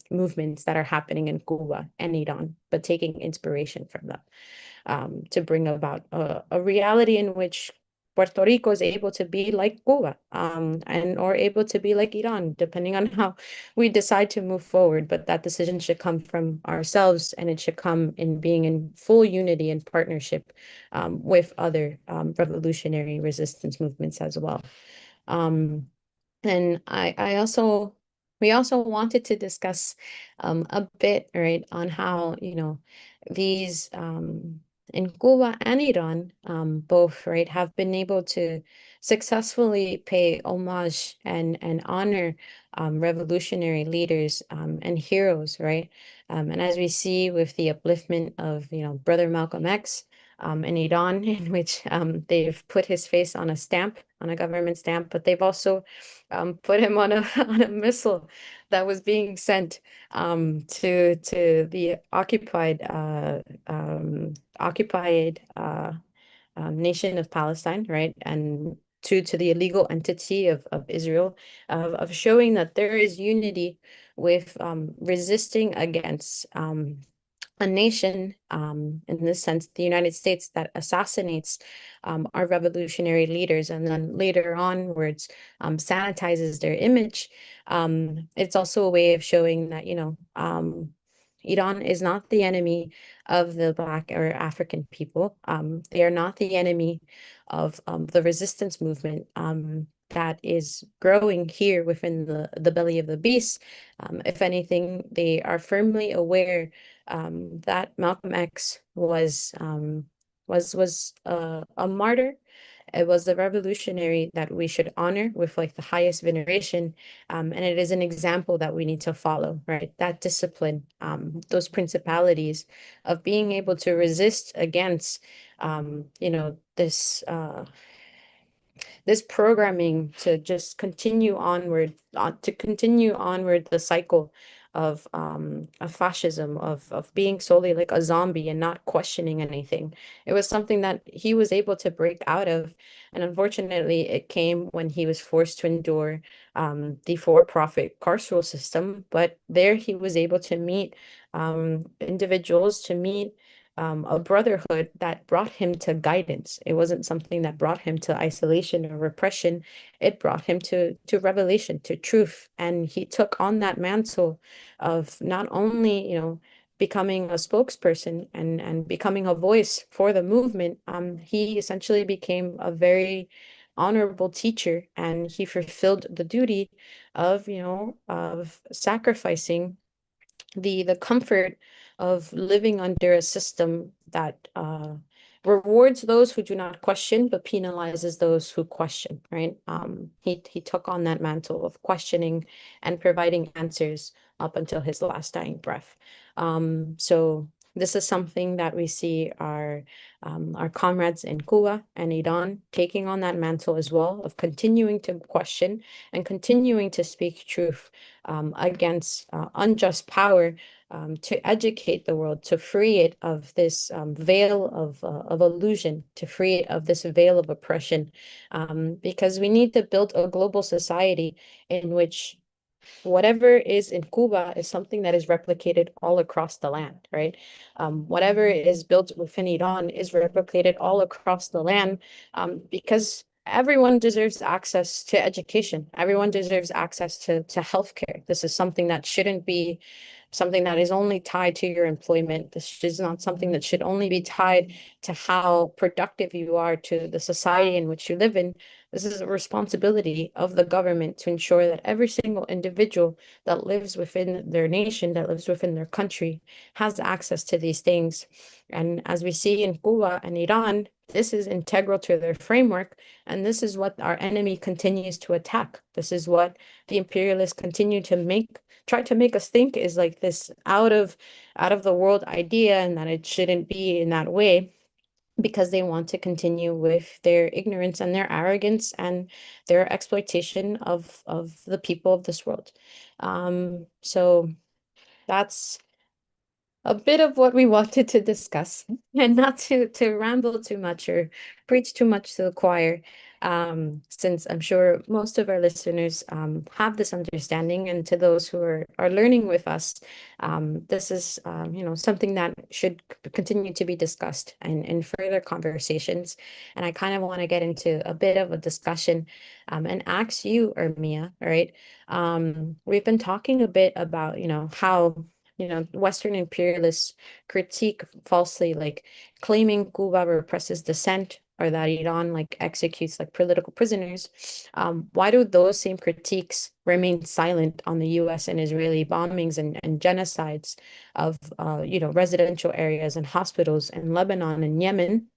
movements that are happening in Cuba and Iran, but taking inspiration from them to bring about a reality in which Puerto Rico is able to be like Cuba, and or able to be like Iran, depending on how we decide to move forward. But that decision should come from ourselves, and it should come in being in full unity and partnership with other revolutionary resistance movements as well. Um, and we also wanted to discuss a bit, right, on how, these in Cuba and Iran, both, right, have been able to successfully pay homage and honor revolutionary leaders and heroes, right? And as we see with the upliftment of, Brother Malcolm X, in Iran, in which they've put his face on a stamp, on a government stamp, but they've also put him on a on a missile that was being sent to the occupied nation of Palestine, right? And to the illegal entity of Israel, of showing that there is unity with resisting against a nation, in this sense, the United States, that assassinates our revolutionary leaders and then later onwards sanitizes their image. It's also a way of showing that, Iran is not the enemy of the Black or African people. They are not the enemy of the resistance movement that is growing here within the belly of the beast. If anything, they are firmly aware that Malcolm X was a martyr. It was a revolutionary that we should honor with like the highest veneration, and it is an example that we need to follow, right? That discipline, those principalities of being able to resist against, this programming to just continue onward, the cycle of fascism, of being solely like a zombie and not questioning anything. It was something that he was able to break out of, and unfortunately, it came when he was forced to endure the for-profit carceral system. But there, he was able to meet individuals, to meet a brotherhood that brought him to guidance. It wasn't something that brought him to isolation or repression. It brought him to revelation, to truth. And he took on that mantle of not only, becoming a spokesperson and becoming a voice for the movement. He essentially became a very honorable teacher, and he fulfilled the duty of, of sacrificing the comfort of living under a system that rewards those who do not question, but penalizes those who question, right? He took on that mantle of questioning and providing answers up until his last dying breath. So this is something that we see our comrades in Cuba and Iran taking on that mantle as well, of continuing to question and continuing to speak truth against unjust power, to educate the world, to free it of this veil of illusion, to free it of this veil of oppression, because we need to build a global society in which whatever is in Cuba is something that is replicated all across the land, right? Whatever is built within Iran is replicated all across the land, because everyone deserves access to education. Everyone deserves access to healthcare. This is something that shouldn't be something that is only tied to your employment. This is not something that should only be tied to how productive you are to the society in which you live in. This is a responsibility of the government to ensure that every single individual that lives within their nation, that lives within their country, has access to these things. And as we see in Cuba and Iran, this is integral to their framework, and this is what our enemy continues to attack. This is what the imperialists continue to try to make us think is like this out of the world idea, and that it shouldn't be in that way, because they want to continue with their ignorance and their arrogance and their exploitation of the people of this world. So that's a bit of what we wanted to discuss, and not to ramble too much or preach too much to the choir, since I'm sure most of our listeners have this understanding, and to those who are learning with us, this is something that should continue to be discussed in further conversations. And I kind of want to get into a bit of a discussion, and ask you, Ermiya, right? We've been talking a bit about how Western imperialists critique falsely, like claiming Cuba represses dissent, or that Iran like executes like political prisoners. Why do those same critiques remain silent on the US and Israeli bombings and genocides of residential areas and hospitals in Lebanon and Yemen,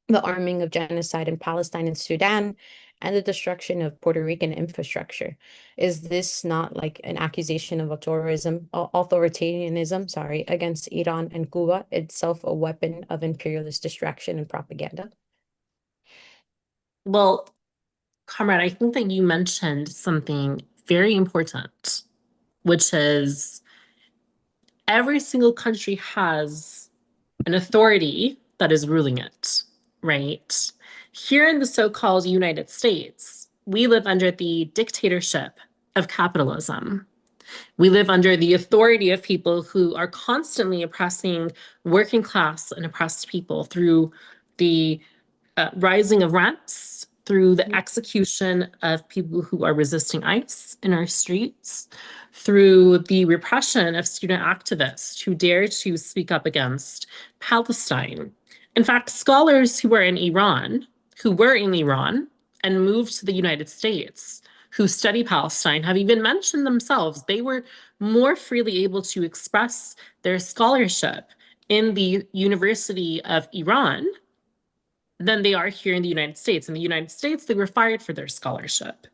the arming of genocide in Palestine and Sudan, and the destruction of Puerto Rican infrastructure? Is this not like an accusation of authoritarianism, sorry, against Iran and Cuba, itself a weapon of imperialist distraction and propaganda? Well, Comrade, I think that you mentioned something very important, which is every single country has an authority that is ruling it, right? Here in the so-called United States, we live under the dictatorship of capitalism. We live under the authority of people who are constantly oppressing working class and oppressed people through the rising of rents, through the execution of people who are resisting ICE in our streets, through the repression of student activists who dare to speak up against Palestine. In fact, scholars who were in Iran and moved to the United States, who study Palestine, have even mentioned themselves they were more freely able to express their scholarship in the University of Iran than they are here in the United States. In the United States, they were fired for their scholarship.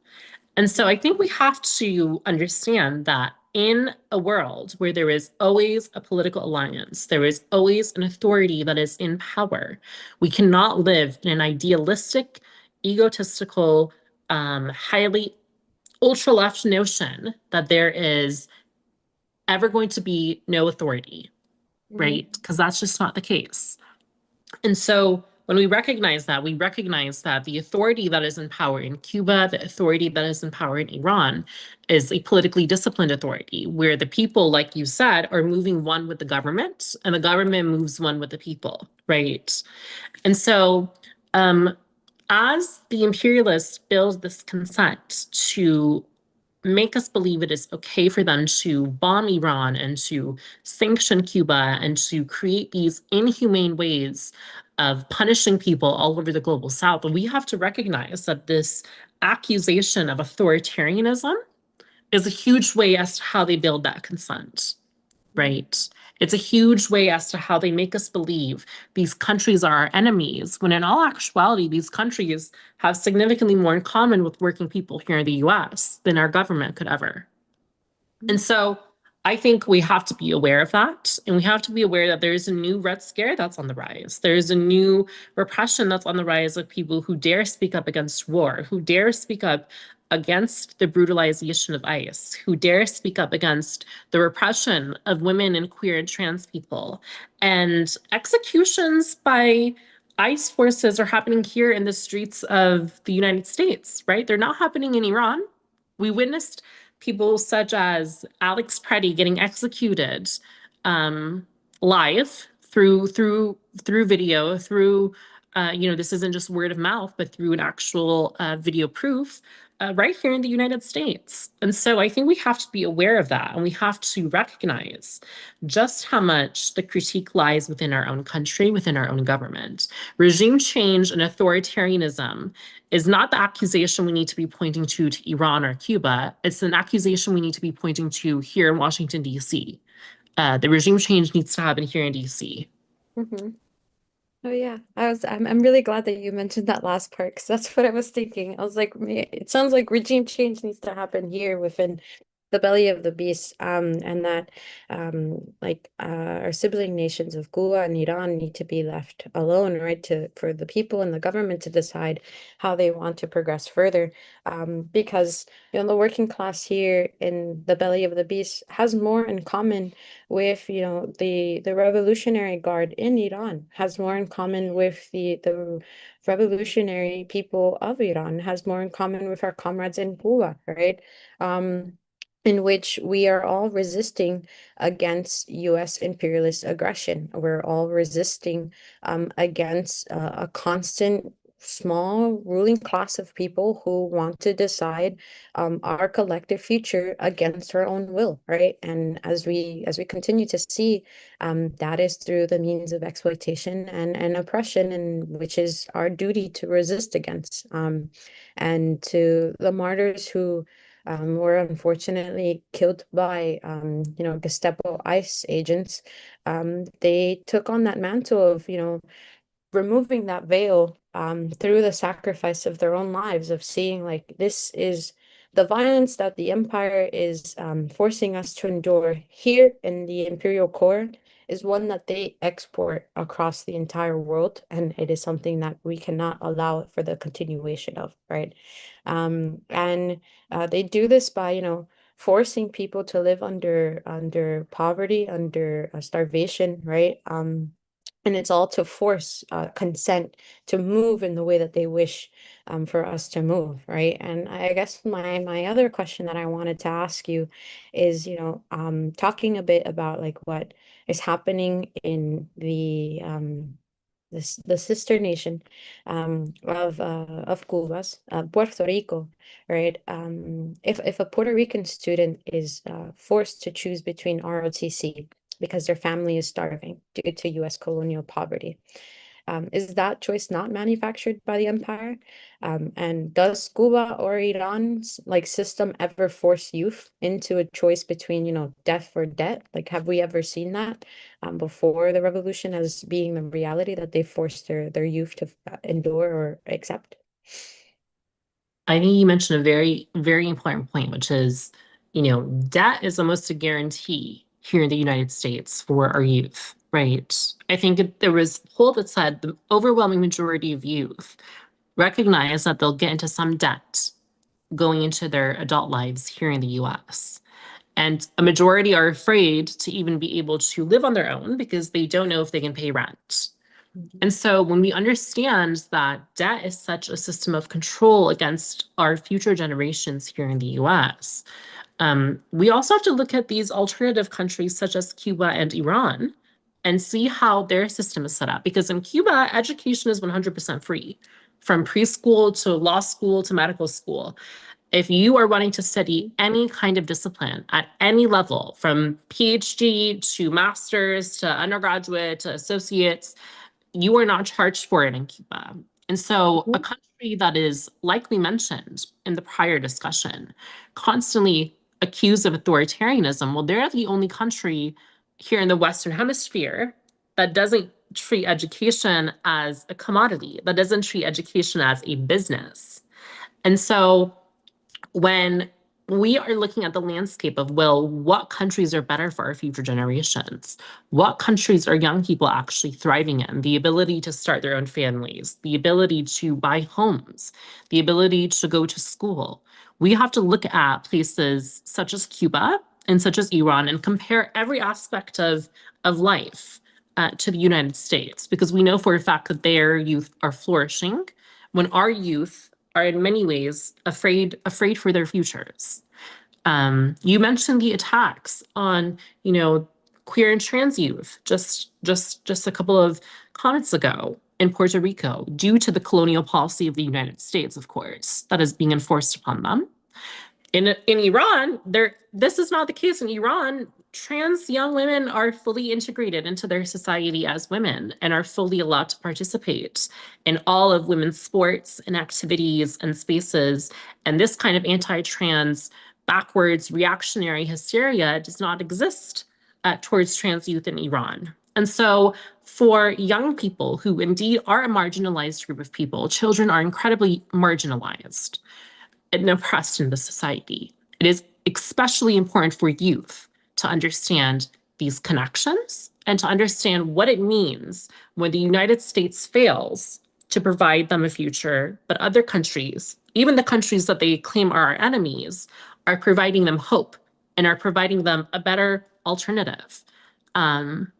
And so I think we have to understand that in a world where there is always a political alliance, there is always an authority that is in power, we cannot live in an idealistic, egotistical, highly ultra left notion that there is ever going to be no authority, right? Because that's just not the case. And so when we recognize that the authority that is in power in Cuba, the authority that is in power in Iran, is a politically disciplined authority where the people, like you said, are moving one with the government and the government moves one with the people, right? And so as the imperialists build this consent to make us believe it is okay for them to bomb Iran and to sanction Cuba and to create these inhumane ways of punishing people all over the global south, we have to recognize that this accusation of authoritarianism is a huge way as to how they build that consent, right? It's a huge way as to how they make us believe these countries are our enemies, when in all actuality, these countries have significantly more in common with working people here in the US than our government could ever. And so I think we have to be aware of that. And we have to be aware that there is a new Red Scare that's on the rise. There is a new repression that's on the rise of people who dare speak up against war, who dare speak up against the brutalization of ICE, who dare speak up against the repression of women and queer and trans people. And executions by ICE forces are happening here in the streets of the United States, right? They're not happening in Iran. We witnessed people such as Alex Preddy getting executed live through video, through this isn't just word of mouth, but through an actual video proof right here in the United States. And so I think we have to be aware of that, and we have to recognize just how much the critique lies within our own country, within our own government. Regime change and authoritarianism is not the accusation we need to be pointing to Iran or Cuba. It's an accusation we need to be pointing to here in Washington, D.C. The regime change needs to happen here in D.C. Oh yeah, I'm really glad that you mentioned that last part because that's what I was thinking. I was like, it sounds like regime change needs to happen here within the belly of the beast, and that our sibling nations of Cuba and Iran need to be left alone, right, to for the people and the government to decide how they want to progress further, because the working class here in the belly of the beast has more in common with the Revolutionary Guard in Iran, has more in common with the revolutionary people of Iran, has more in common with our comrades in Cuba, right? In which we are all resisting against US imperialist aggression. We're all resisting against a constant small ruling class of people who want to decide our collective future against our own will, right? And as we continue to see, that is through the means of exploitation and oppression, and which is our duty to resist against. And to the martyrs who were unfortunately killed by Gestapo ICE agents, they took on that mantle of removing that veil through the sacrifice of their own lives, of seeing like this is the violence that the empire is forcing us to endure here in the imperial core is one that they export across the entire world, and it is something that we cannot allow for the continuation of, right? And they do this by forcing people to live under poverty, under starvation, right? And it's all to force consent to move in the way that they wish for us to move, right? And I guess my other question that I wanted to ask you is, talking a bit about like what is happening in the sister nation of Cuba's, Puerto Rico, right? If a Puerto Rican student is forced to choose between ROTC because their family is starving due to U.S. colonial poverty, is that choice not manufactured by the empire? And does Cuba or Iran's like system ever force youth into a choice between, death or debt? Like, have we ever seen that before the revolution as being the reality that they forced their youth to endure or accept? I think you mentioned a very, very important point, which is, debt is almost a guarantee here in the United States for our youth, right? I think there was a poll that said the overwhelming majority of youth recognize that they'll get into some debt going into their adult lives here in the US. And a majority are afraid to even be able to live on their own because they don't know if they can pay rent. Mhm. And so when we understand that debt is such a system of control against our future generations here in the US, we also have to look at these alternative countries such as Cuba and Iran and see how their system is set up. Because in Cuba, education is 100% free, from preschool to law school to medical school. If you are wanting to study any kind of discipline at any level, from PhD to master's to undergraduate to associates, you are not charged for it in Cuba. And so, a Mhm. country that is, like we mentioned in the prior discussion, constantly accused of authoritarianism, well, they're the only country here in the Western Hemisphere that doesn't treat education as a commodity, that doesn't treat education as a business. And so, when we are looking at the landscape of, well, what countries are better for our future generations? What countries are young people actually thriving in? The ability to start their own families, the ability to buy homes, the ability to go to school. We have to look at places such as Cuba and such as Iran and compare every aspect of life to the United States, because we know for a fact that their youth are flourishing when our youth are in many ways afraid for their futures. You mentioned the attacks on, queer and trans youth just a couple of comments ago in Puerto Rico, due to the colonial policy of the United States, of course, that is being enforced upon them. In Iran, this is not the case. In Iran, trans young women are fully integrated into their society as women and are fully allowed to participate in all of women's sports and activities and spaces. And this kind of anti-trans, backwards, reactionary hysteria does not exist towards trans youth in Iran. And so, for young people who indeed are a marginalized group of people, children are incredibly marginalized and oppressed in the society. It is especially important for youth to understand these connections and to understand what it means when the United States fails to provide them a future, but other countries, even the countries that they claim are our enemies, are providing them hope and are providing them a better alternative. Um,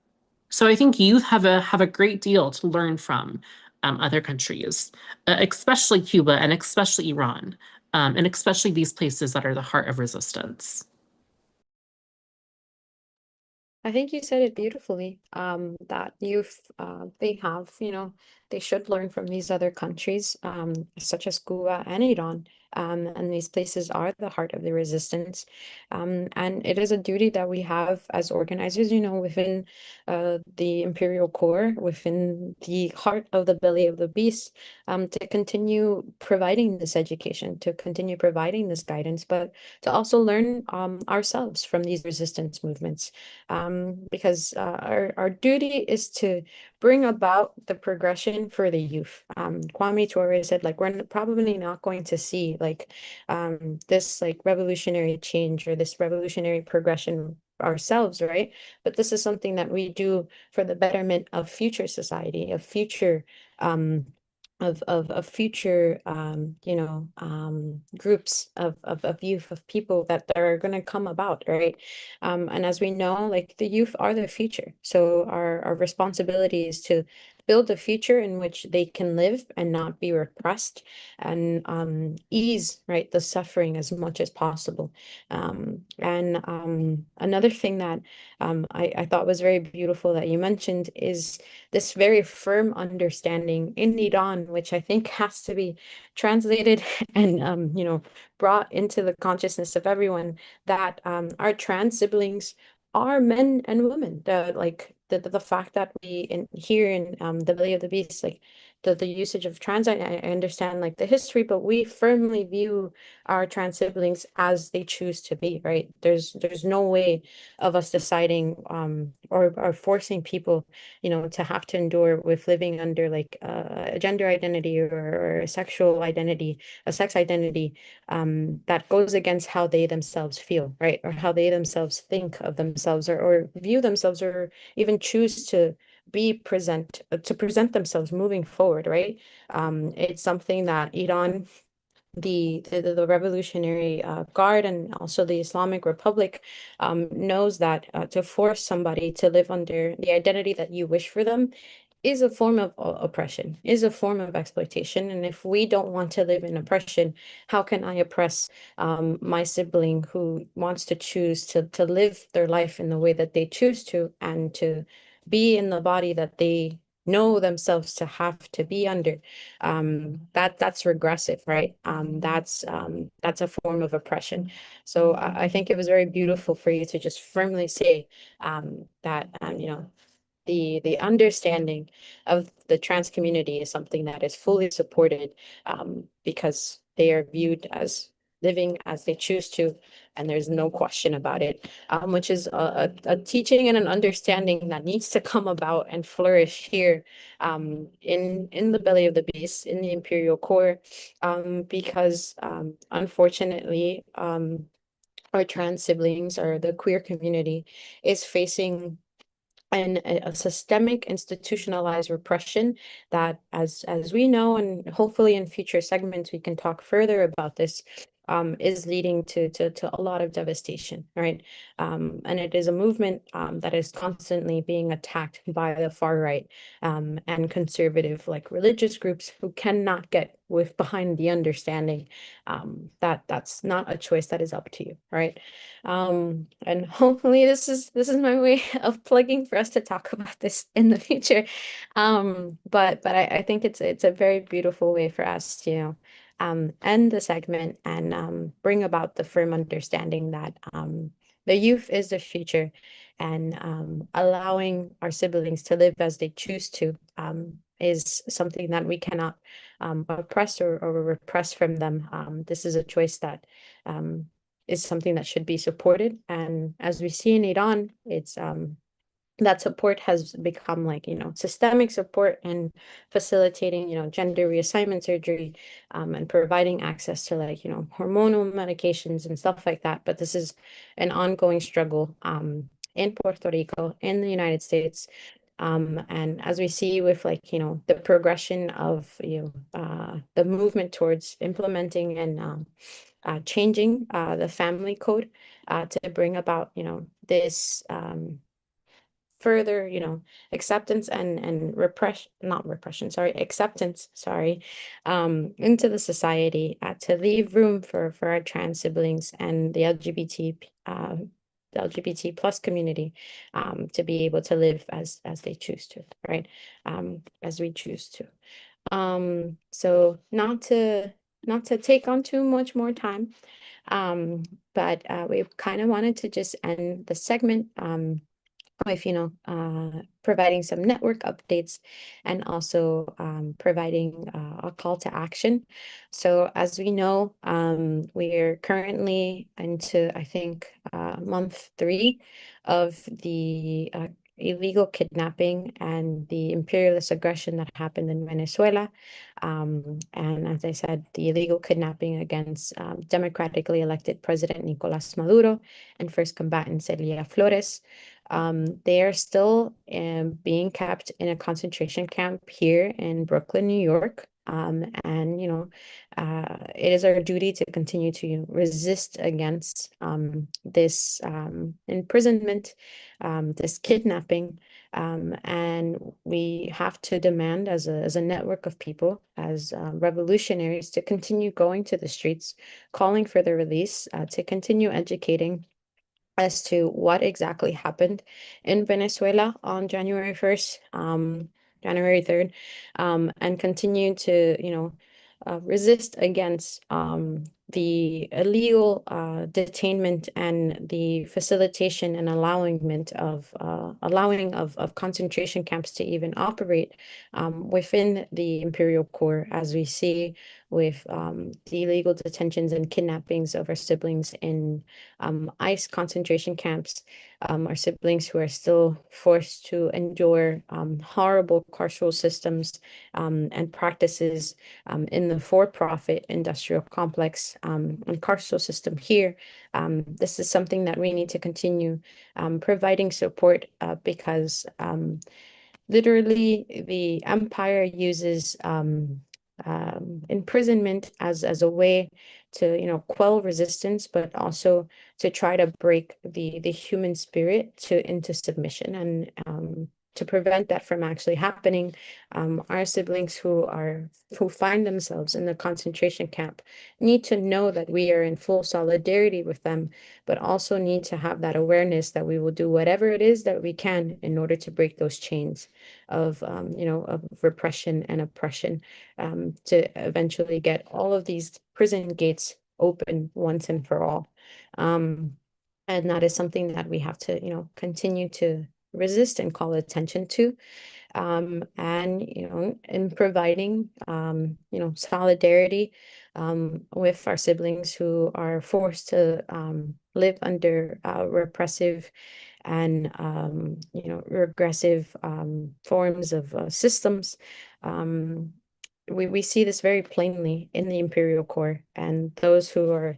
so I think youth have a great deal to learn from other countries, especially Cuba and especially Iran, and especially these places that are the heart of resistance. I think you said it beautifully, that youth, they have, they should learn from these other countries, such as Cuba and Iran. And these places are the heart of the resistance. And it is a duty that we have as organizers, within the imperial core, within the heart of the belly of the beast, to continue providing this education, to continue providing this guidance, but to also learn ourselves from these resistance movements, because our duty is to bring about the progression for the youth. Kwame Ture said, like, we're probably not going to see like this like revolutionary change or this revolutionary progression ourselves, right? But this is something that we do for the betterment of future society, of future of future groups of youth, of people that are going to come about, right? And as we know, like, the youth are the future, so our responsibility is to build a future in which they can live and not be repressed, and ease, right, the suffering as much as possible. And another thing that I thought was very beautiful that you mentioned is this very firm understanding in Iran, which I think has to be translated and brought into the consciousness of everyone, that our trans siblings are men and women. The fact that we here in the belly of the beast, like the usage of trans, I understand like the history, but we firmly view our trans siblings as they choose to be, right? There's no way of us deciding or forcing people to have to endure with living under like a gender identity or a sexual identity, a sex identity that goes against how they themselves feel, right? Or how they themselves think of themselves, or view themselves, or even choose to present themselves moving forward, right? It's something that Iran, the Revolutionary Guard, and also the Islamic Republic knows that to force somebody to live under the identity that you wish for them is a form of oppression, is a form of exploitation. And if we don't want to live in oppression, how can I oppress my sibling who wants to choose to live their life in the way that they choose to, and to be in the body that they know themselves to have to be under? That's regressive, right? That's a form of oppression. So I think it was very beautiful for you to just firmly say that the understanding of the trans community is something that is fully supported, because they are viewed as living as they choose to, and there's no question about it, which is a teaching and an understanding that needs to come about and flourish here, in the belly of the beast, in the imperial core, because unfortunately, our trans siblings, or the queer community, is facing a systemic institutionalized repression that, as we know, and hopefully in future segments we can talk further about this, is leading to a lot of devastation, right? And it is a movement that is constantly being attacked by the far right, and conservative, like, religious groups who cannot get with behind the understanding that that's not a choice that is up to you, right? And hopefully this is my way of plugging for us to talk about this in the future. But I think it's a very beautiful way for us to, end the segment, and bring about the firm understanding that the youth is the future, and allowing our siblings to live as they choose to is something that we cannot oppress or repress from them. This is a choice that is something that should be supported. And as we see in Iran, it's that support has become, like, systemic support, and facilitating, gender reassignment surgery, and providing access to, like, hormonal medications and stuff like that. But this is an ongoing struggle in Puerto Rico, in the United States. And as we see with, like, the progression of, the movement towards implementing and changing the family code to bring about, this further, acceptance and repression, not repression, sorry, acceptance, sorry, into the society, to leave room for our trans siblings and the LGBT plus community, to be able to live as they choose to, right? As we choose to. So not to take on too much more time, but we kind of wanted to just end the segment with, providing some network updates, and also providing a call to action. So as we know, we're currently into, I think, month 3 of the illegal kidnapping and the imperialist aggression that happened in Venezuela. And as I said, the illegal kidnapping against democratically elected President Nicolas Maduro and first combatant Celia Flores. They are still being kept in a concentration camp here in Brooklyn, New York. And, it is our duty to continue to, resist against this imprisonment, this kidnapping. And we have to demand as a network of people, as revolutionaries, to continue going to the streets, calling for the release, to continue educating as to what exactly happened in Venezuela on January 1st, January 3rd, and continue to, resist against the illegal detainment and the facilitation and allowing of concentration camps to even operate within the imperial core, as we see with the illegal detentions and kidnappings of our siblings in ICE concentration camps, our siblings who are still forced to endure horrible carceral systems and practices in the for-profit industrial complex and carceral system here. This is something that we need to continue providing support because literally the empire uses imprisonment as a way to, quell resistance, but also to try to break the human spirit into submission. And to prevent that from actually happening, our siblings who find themselves in the concentration camp need to know that we are in full solidarity with them, but also need to have that awareness that we will do whatever it is that we can in order to break those chains of of repression and oppression, to eventually get all of these prison gates open once and for all. And that is something that we have to, continue to resist and call attention to. And, in providing, solidarity with our siblings who are forced to live under repressive and, regressive forms of systems. We see this very plainly in the imperial core, and those who are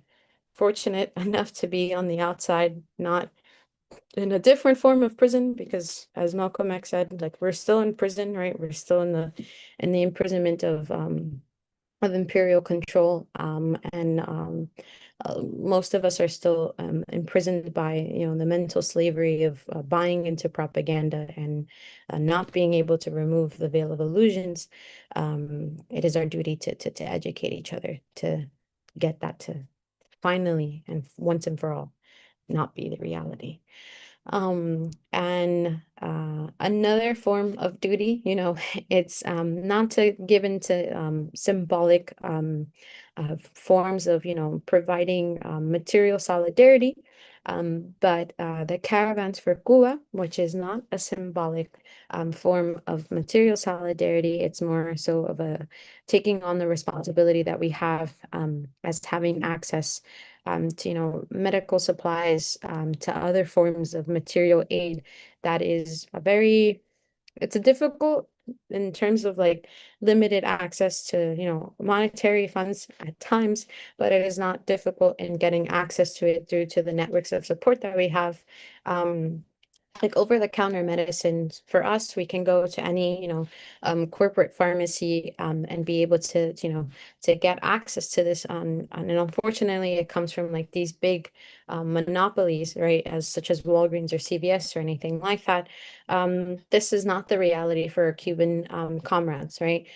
fortunate enough to be on the outside, not in a different form of prison, because as Malcolm X said, like, we're still in prison, right? We're still in the imprisonment of imperial control, and most of us are still imprisoned by, the mental slavery of buying into propaganda and not being able to remove the veil of illusions. It is our duty to educate each other, to get that to finally and once and for all not be the reality. And another form of duty, it's not to give into symbolic forms of, providing material solidarity, but the caravans for Cuba, which is not a symbolic form of material solidarity, it's more so of a taking on the responsibility that we have as having access to, medical supplies, to other forms of material aid. That is it's a difficult in terms of like limited access to, monetary funds at times, but it is not difficult in getting access to it due to the networks of support that we have. Like over-the-counter medicines for us, we can go to any, corporate pharmacy, and be able to, to get access to this and unfortunately it comes from like these big monopolies, right, as such as Walgreens or CVS or anything like that. This is not the reality for our Cuban comrades, right?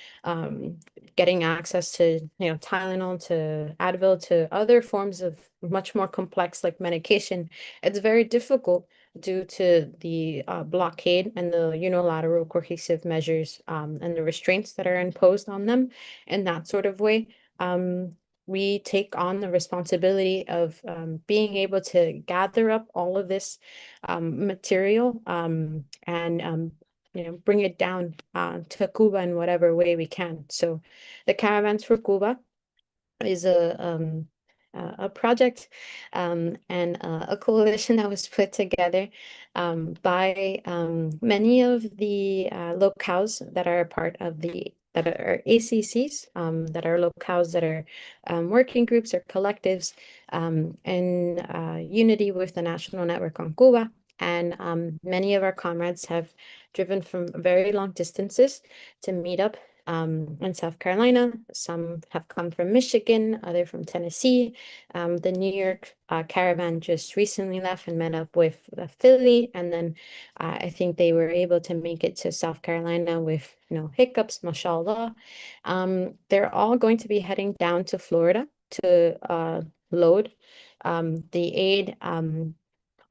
Getting access to, Tylenol, to Advil, to other forms of much more complex like medication, it's very difficult due to the blockade and the unilateral cohesive measures, and the restraints that are imposed on them in that sort of way. We take on the responsibility of being able to gather up all of this material, and bring it down to Cuba in whatever way we can. So the Caravans for Cuba is a project, and a coalition that was put together by many of the locales that are a part of that are ACCs, that are locales that are working groups or collectives in unity with the National Network on Cuba. And many of our comrades have driven from very long distances to meet up and South Carolina. Some have come from Michigan, other from Tennessee. The New York caravan just recently left and met up with Philly, and then I think they were able to make it to South Carolina with no hiccups, mashallah. They're all going to be heading down to Florida to load the aid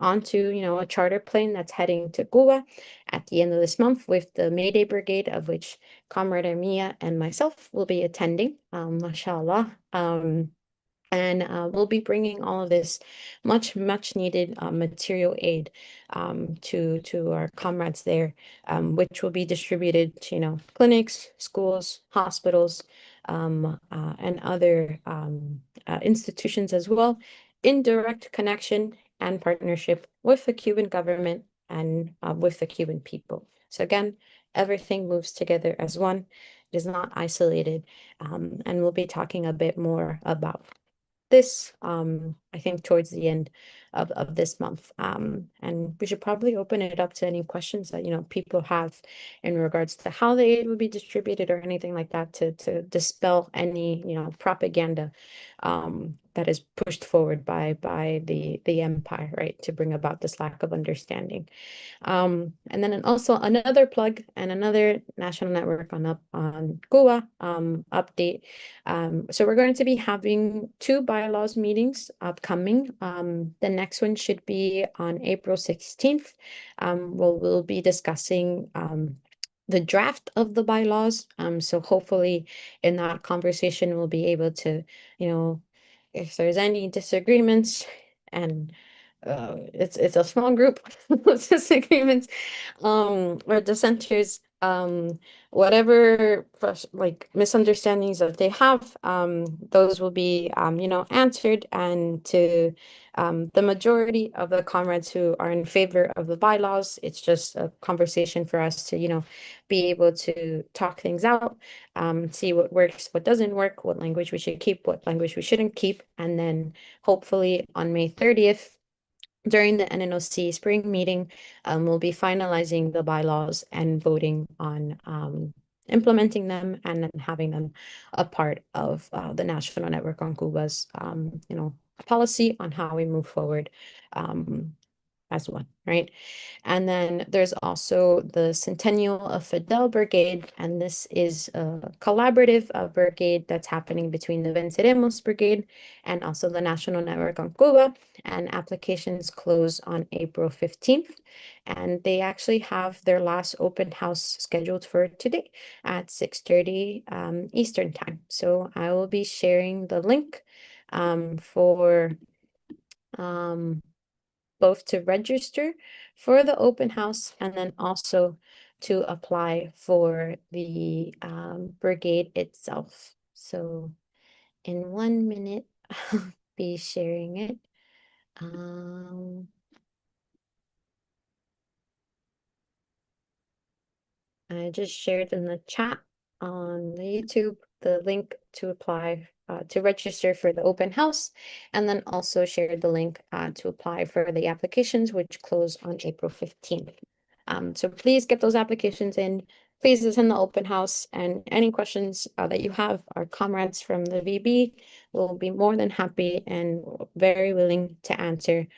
onto, a charter plane that's heading to Cuba at the end of this month with the Mayday Brigade, of which Comrade Ermiya and myself will be attending, mashallah. And we'll be bringing all of this much needed material aid to our comrades there, which will be distributed to, clinics, schools, hospitals, and other institutions as well, in direct connection and partnership with the Cuban government and with the Cuban people. So again, everything moves together as one. It is not isolated, and we'll be talking a bit more about this, I think towards the end of this month. And we should probably open it up to any questions that, people have in regards to how the aid would be distributed or anything like that to dispel any, propaganda that is pushed forward by the empire, right, to bring about this lack of understanding. And then also another plug and another national network on Cuba update. So we're going to be having two bylaws meetings upcoming. The next one should be on April 16th. We'll be discussing the draft of the bylaws. So hopefully in that conversation, we'll be able to, if there's any disagreements, and it's a small group of disagreements, or dissenters, whatever like misunderstandings that they have, those will be answered, and to the majority of the comrades who are in favor of the bylaws, it's just a conversation for us to be able to talk things out, see what works, what doesn't work, what language we should keep, what language we shouldn't keep, and then hopefully on May 30th, during the NNOC spring meeting, we'll be finalizing the bylaws and voting on implementing them, and then having them a part of the National Network on Cuba's, policy on how we move forward as one, right? And then there's also the Centennial of Fidel Brigade, and this is a collaborative brigade that's happening between the Venceremos Brigade and also the National Network on Cuba, and applications close on April 15th. And they actually have their last open house scheduled for today at 6:30 Eastern time. So I will be sharing the link for both to register for the open house and then also to apply for the brigade itself. So in 1 minute, I'll be sharing it. I just shared in the chat on the YouTube the link to apply to register for the open house, and then also shared the link to apply for the applications, which close on April 15th. So please get those applications in. Please attend the open house, and any questions that you have, our comrades from the VB will be more than happy and very willing to answer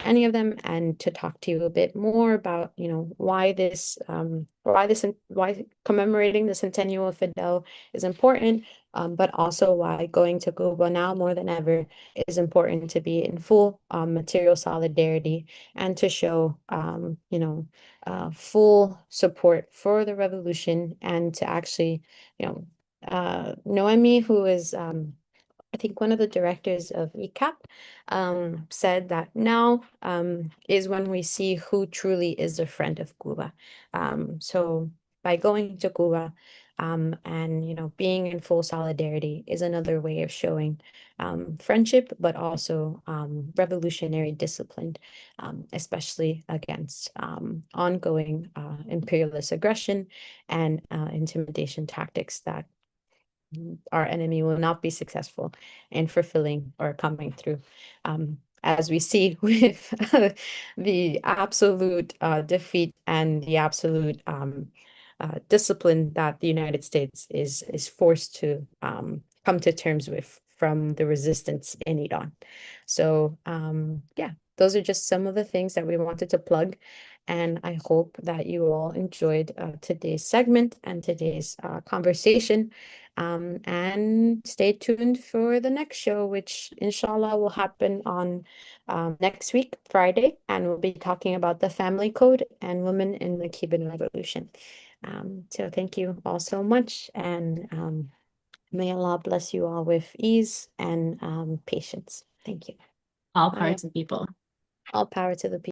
any of them, and to talk to you a bit more about, why commemorating the centennial of Fidel is important, but also why going to Cuba now more than ever is important, to be in full material solidarity, and to show, full support for the revolution, and to actually, Noemi, who is I think one of the directors of ECAP, said that now is when we see who truly is a friend of Cuba. So by going to Cuba, and being in full solidarity is another way of showing friendship, but also revolutionary discipline, especially against ongoing imperialist aggression and intimidation tactics that our enemy will not be successful in fulfilling or coming through. As we see with the absolute defeat and the absolute discipline that the United States is forced to come to terms with from the resistance in Iran. So yeah, those are just some of the things that we wanted to plug. And I hope that you all enjoyed today's segment and today's conversation. And stay tuned for the next show, which inshallah will happen on next week, Friday. And we'll be talking about the family code and women in the Cuban Revolution. So thank you all so much. And may Allah bless you all with ease and patience. Thank you. All Bye. parts of people. All power to the people.